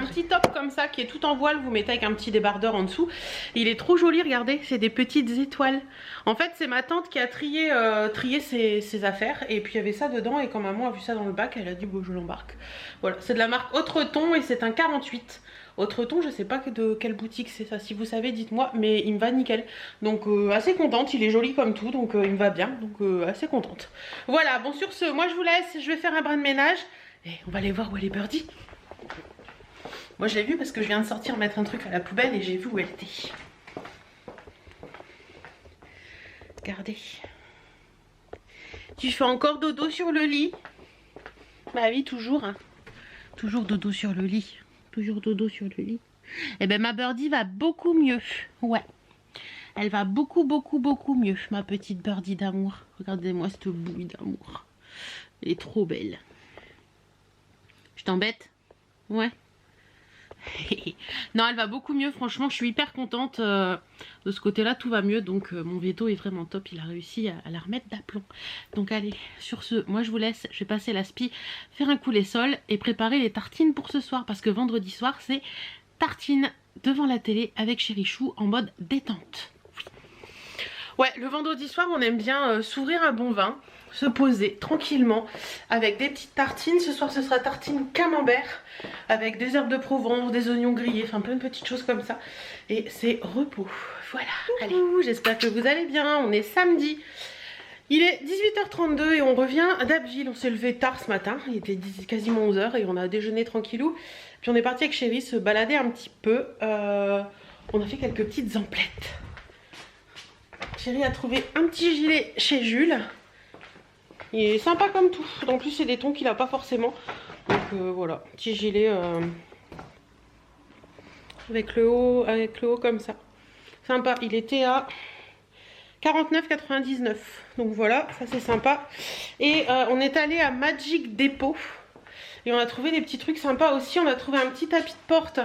petit top comme ça qui est tout en voile, vous mettez avec un petit débardeur en dessous. Il est trop joli, regardez, c'est des petites étoiles. En fait, c'est ma tante qui a trié ses affaires, et puis il y avait ça dedans, et quand maman a vu ça dans le bac, elle a dit bon, je l'embarque. Voilà, c'est de la marque Autreton et c'est un 48. Autreton, je sais pas de quelle boutique c'est ça, si vous savez dites-moi, mais il me va nickel. Donc assez contente, il est joli comme tout, donc il me va bien, donc assez contente. Voilà, bon sur ce, moi je vous laisse, je vais faire un brin de ménage. Et on va aller voir où elle est Birdie. Moi je l'ai vue parce que je viens de sortir mettre un truc à la poubelle et j'ai vu où elle était. Regardez. Tu fais encore dodo sur le lit? Bah oui, toujours. Hein. Toujours dodo sur le lit. Toujours dodo sur le lit. Et ben ma Birdie va beaucoup mieux. Ouais. Elle va beaucoup mieux, ma petite Birdie d'amour. Regardez-moi cette bouille d'amour. Elle est trop belle. Je t'embête? Ouais. Non, elle va beaucoup mieux, franchement, je suis hyper contente de ce côté-là, tout va mieux, donc mon veto est vraiment top, il a réussi à la remettre d'aplomb. Donc allez, sur ce, moi je vous laisse, je vais passer l'aspi, faire un coup les sols et préparer les tartines pour ce soir, parce que vendredi soir, c'est tartines devant la télé avec Chérichou en mode détente. Oui. Ouais, le vendredi soir, on aime bien s'ouvrir un bon vin, se poser tranquillement avec des petites tartines. Ce soir ce sera tartine camembert avec des herbes de Provence, des oignons grillés, enfin plein de petites choses comme ça. Et c'est repos. Voilà, allez, j'espère que vous allez bien. On est samedi. Il est 18h32 et on revient d'Abbeville. On s'est levé tard ce matin, il était quasiment 11h et on a déjeuné tranquillou. Puis on est parti avec Chérie se balader un petit peu. On a fait quelques petites emplettes. Chérie a trouvé un petit gilet chez Jules. Il est sympa comme tout. En plus, c'est des tons qu'il n'a pas forcément. Donc voilà, petit gilet avec le haut comme ça. Sympa. Il était à 49,99. Donc voilà, ça c'est sympa. Et on est allé à Magic Depot. Et on a trouvé des petits trucs sympas aussi. On a trouvé un petit tapis de porte.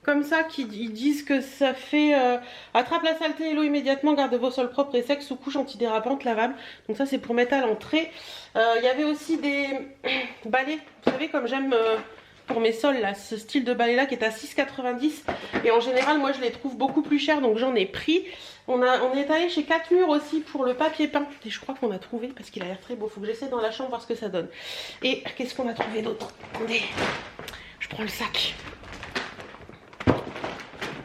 Comme ça, ils disent que ça fait attrape la saleté et l'eau immédiatement, garde vos sols propres et secs sous couche antidérapante lavable. Donc ça c'est pour mettre à l'entrée. Il y avait aussi des balais, vous savez comme j'aime pour mes sols là, ce style de balai là qui est à 6,90 et en général moi je les trouve beaucoup plus chers donc j'en ai pris. On est allé chez 4 murs aussi pour le papier peint et je crois qu'on a trouvé parce qu'il a l'air très beau. Faut que j'essaie dans la chambre voir ce que ça donne. Et qu'est-ce qu'on a trouvé d'autre? Attendez, je prends le sac.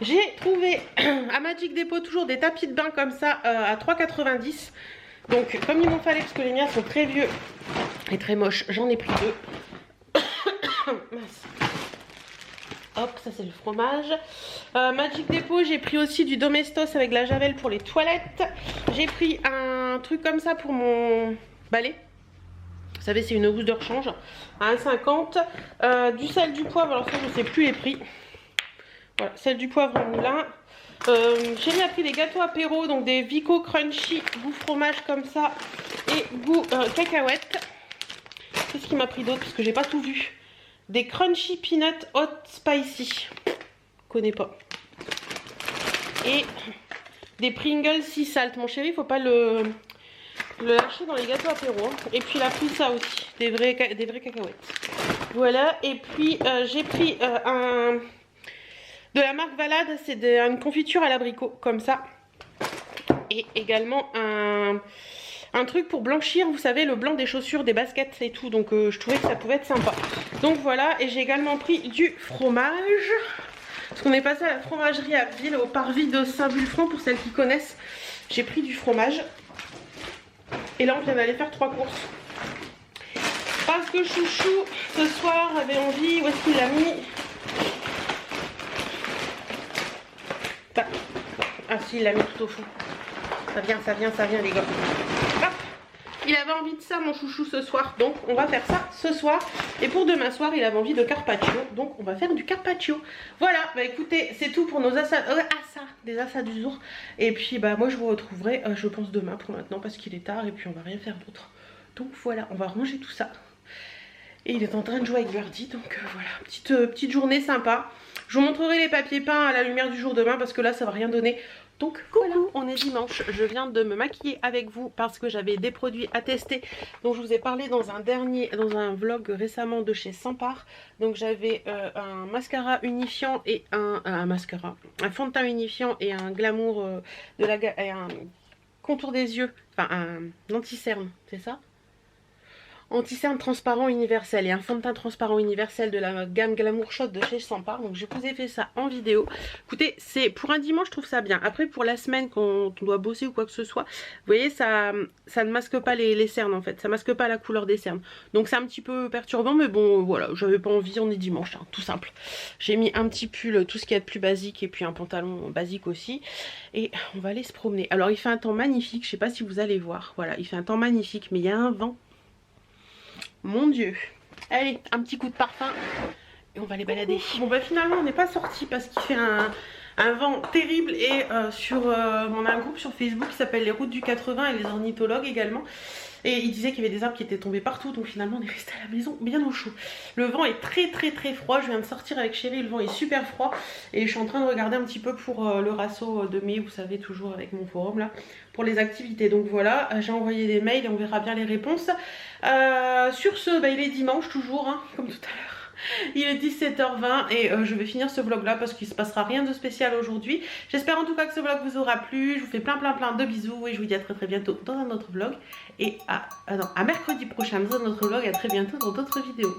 J'ai trouvé à Magic Depot toujours des tapis de bain comme ça à 3,90. Donc comme il m'en fallait parce que les miens sont très vieux et très moches, j'en ai pris 2. Mince. Hop, ça c'est le fromage. Magic Depot, j'ai pris aussi du Domestos avec de la javel pour les toilettes. J'ai pris un truc comme ça pour mon balai. Vous savez, c'est une housse de rechange à 1,50. Du sel, du poivre, alors ça je ne sais plus les prix. Voilà, sel du poivre en moulin. Chérie a pris des gâteaux apéro, donc des Vico Crunchy, goût fromage comme ça et goût cacahuète. Qu'est-ce qu'il m'a pris d'autre parce que j'ai pas tout vu. Des Crunchy Peanut Hot Spicy. Je connais pas. Et des Pringles Sea Salt. Mon chéri, faut pas le lâcher dans les gâteaux apéro. Hein. Et puis il a pris ça aussi, des vrais cacahuètes. Voilà, et puis j'ai pris de la marque Valade, c'est une confiture à l'abricot, comme ça. Et également un truc pour blanchir, vous savez, le blanc des chaussures, des baskets et tout. Donc je trouvais que ça pouvait être sympa. Donc voilà, et j'ai également pris du fromage. Parce qu'on est passé à la fromagerie à Ville, au parvis de Saint-Vulfranc, pour celles qui connaissent. J'ai pris du fromage. Et là, on vient d'aller faire 3 courses. Parce que Chouchou, ce soir, avait envie, où est-ce qu'il l'a mis? Ah si, il l'a mis tout au fond. Ça vient les gars. Hop. Il avait envie de ça mon chouchou ce soir. Donc on va faire ça ce soir. Et pour demain soir il avait envie de carpaccio. Donc on va faire du carpaccio. Voilà, bah écoutez, c'est tout pour nos des assas du jour. Et puis bah moi je vous retrouverai je pense demain pour maintenant parce qu'il est tard. Et puis on va rien faire d'autre. Donc voilà, on va ranger tout ça. Et il est en train de jouer avec Birdie. Donc voilà, petite journée sympa. Je vous montrerai les papiers peints à la lumière du jour demain parce que là ça va rien donner. Donc voilà, on est dimanche, je viens de me maquiller avec vous parce que j'avais des produits à tester dont je vous ai parlé dans un vlog récemment de chez Sampar. Donc j'avais un mascara unifiant et un fond de teint unifiant et un glamour et un contour des yeux, enfin un anti-cerne, c'est ça? Anti-cerne transparent universel et un fond de teint transparent universel de la gamme Glamour Shot de chez Sampar. Donc je vous ai fait ça en vidéo. Écoutez, c'est pour un dimanche je trouve ça bien. Après pour la semaine quand on doit bosser ou quoi que ce soit, vous voyez ça ne masque pas les cernes en fait. Ça masque pas la couleur des cernes. Donc c'est un petit peu perturbant mais bon voilà, j'avais pas envie, on est dimanche, hein, tout simple. J'ai mis un petit pull, tout ce qui est de plus basique et puis un pantalon basique aussi. Et on va aller se promener. Alors il fait un temps magnifique, je sais pas si vous allez voir. Voilà, il fait un temps magnifique mais il y a un vent. Mon dieu. Allez, un petit coup de parfum et on va les balader. Bon bah finalement on n'est pas sorti parce qu'il fait un vent terrible. Et on a un groupe sur Facebook qui s'appelle les routes du 80 et les ornithologues également. Et il disait qu'il y avait des arbres qui étaient tombés partout. Donc finalement on est resté à la maison bien au chaud. Le vent est très froid. Je viens de sortir avec Chérie, le vent est super froid. Et je suis en train de regarder un petit peu pour le ratio de mai. Vous savez, toujours avec mon forum là, pour les activités. Donc voilà, j'ai envoyé des mails et on verra bien les réponses. Sur ce, bah, il est dimanche toujours, hein, comme tout à l'heure. Il est 17h20 et je vais finir ce vlog là parce qu'il ne se passera rien de spécial aujourd'hui. J'espère en tout cas que ce vlog vous aura plu. Je vous fais plein de bisous et je vous dis à très bientôt dans un autre vlog. Et à mercredi prochain dans un autre vlog. À très bientôt dans d'autres vidéos.